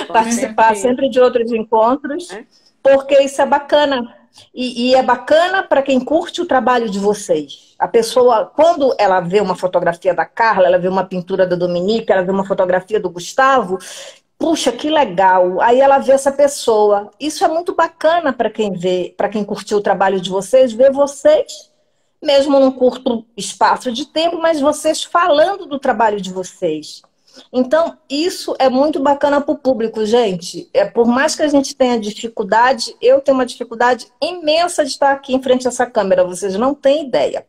participar sempre de outros encontros, porque isso é bacana. E é bacana para quem curte o trabalho de vocês. A pessoa, quando ela vê uma fotografia da Carla, ela vê uma pintura da Dominique, ela vê uma fotografia do Gustavo, puxa, que legal. Aí ela vê essa pessoa. Isso é muito bacana para quem vê, para quem curtiu o trabalho de vocês, ver vocês, mesmo num curto espaço de tempo, mas vocês falando do trabalho de vocês. Então, isso é muito bacana para o público, gente. Por mais que a gente tenha dificuldade, eu tenho uma dificuldade imensa de estar aqui em frente a essa câmera, vocês não têm ideia.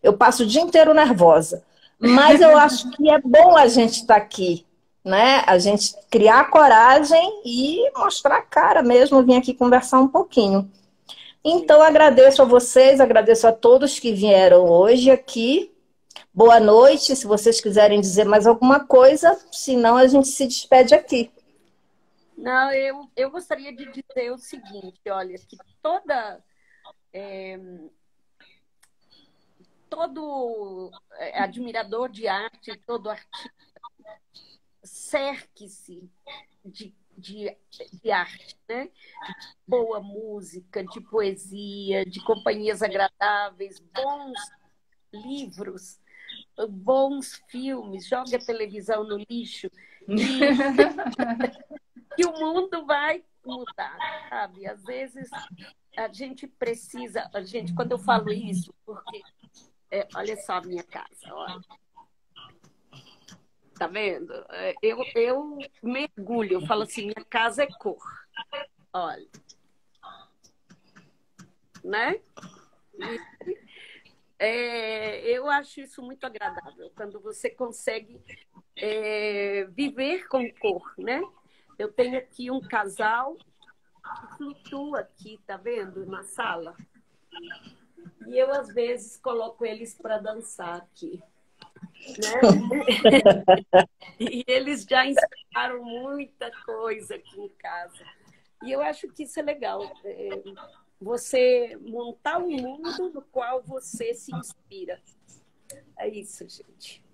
Eu passo o dia inteiro nervosa. Mas eu acho que é bom a gente estar aqui, né? A gente criar coragem e mostrar a cara mesmo, vir aqui conversar um pouquinho. Então, agradeço a vocês, agradeço a todos que vieram hoje aqui. Boa noite, se vocês quiserem dizer mais alguma coisa, senão a gente se despede aqui. Não, eu gostaria de dizer o seguinte, olha, que todo admirador de arte, todo artista, cerque-se de arte, né? De boa música, de poesia, de companhias agradáveis, bons livros, bons filmes, joga a televisão no lixo e o mundo vai mudar, sabe? Às vezes a gente precisa, quando eu falo isso, porque olha só a minha casa, olha. Tá vendo? Eu mergulho, eu falo assim, minha casa é cor. Olha. Né? Eu acho isso muito agradável, quando você consegue viver com cor, né? Eu tenho aqui um casal que flutua aqui, tá vendo? Na sala. E eu, às vezes, coloco eles para dançar aqui. Né? E eles já inspiraram muita coisa aqui em casa. E eu acho que isso é legal. Você montar um mundo no qual você se inspira. É isso, gente.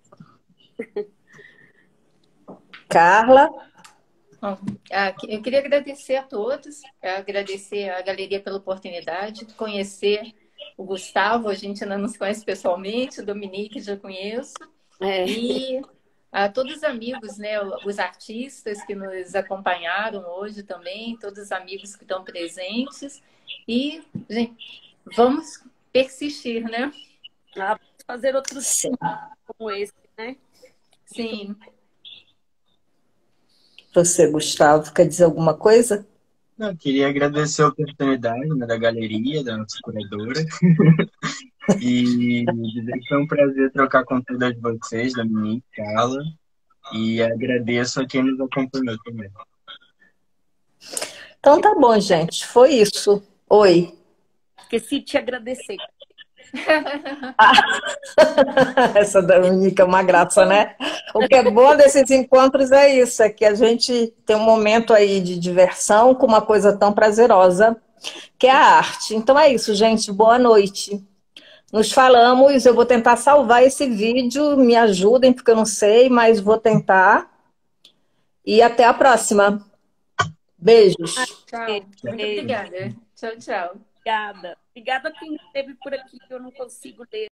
Carla? Eu queria agradecer a todos, agradecer a galeria pela oportunidade de conhecer o Gustavo. A gente ainda não se conhece pessoalmente, o Dominique já conheço. E a todos os amigos, né, os artistas que nos acompanharam hoje também, todos os amigos que estão presentes. E, gente, vamos persistir, né? Fazer outros como esse, né? Sim. Você, Gustavo, quer dizer alguma coisa? Não, queria agradecer a oportunidade, né, da galeria, da nossa curadora. E dizer que foi um prazer trocar com todas vocês, Dominique, Carla. E agradeço a quem nos acompanhou também. Então tá bom, gente. Foi isso. Oi. Esqueci de te agradecer. Essa Dominica é uma graça, né? O que é bom desses encontros é isso, é que a gente tem um momento aí de diversão com uma coisa tão prazerosa, que é a arte. Então é isso, gente. Boa noite. Nos falamos, eu vou tentar salvar esse vídeo, me ajudem, porque eu não sei, mas vou tentar. E até a próxima. Beijos. Tchau. Muito obrigada. Tchau, tchau. Obrigada. Obrigada a quem esteve por aqui, que eu não consigo ler.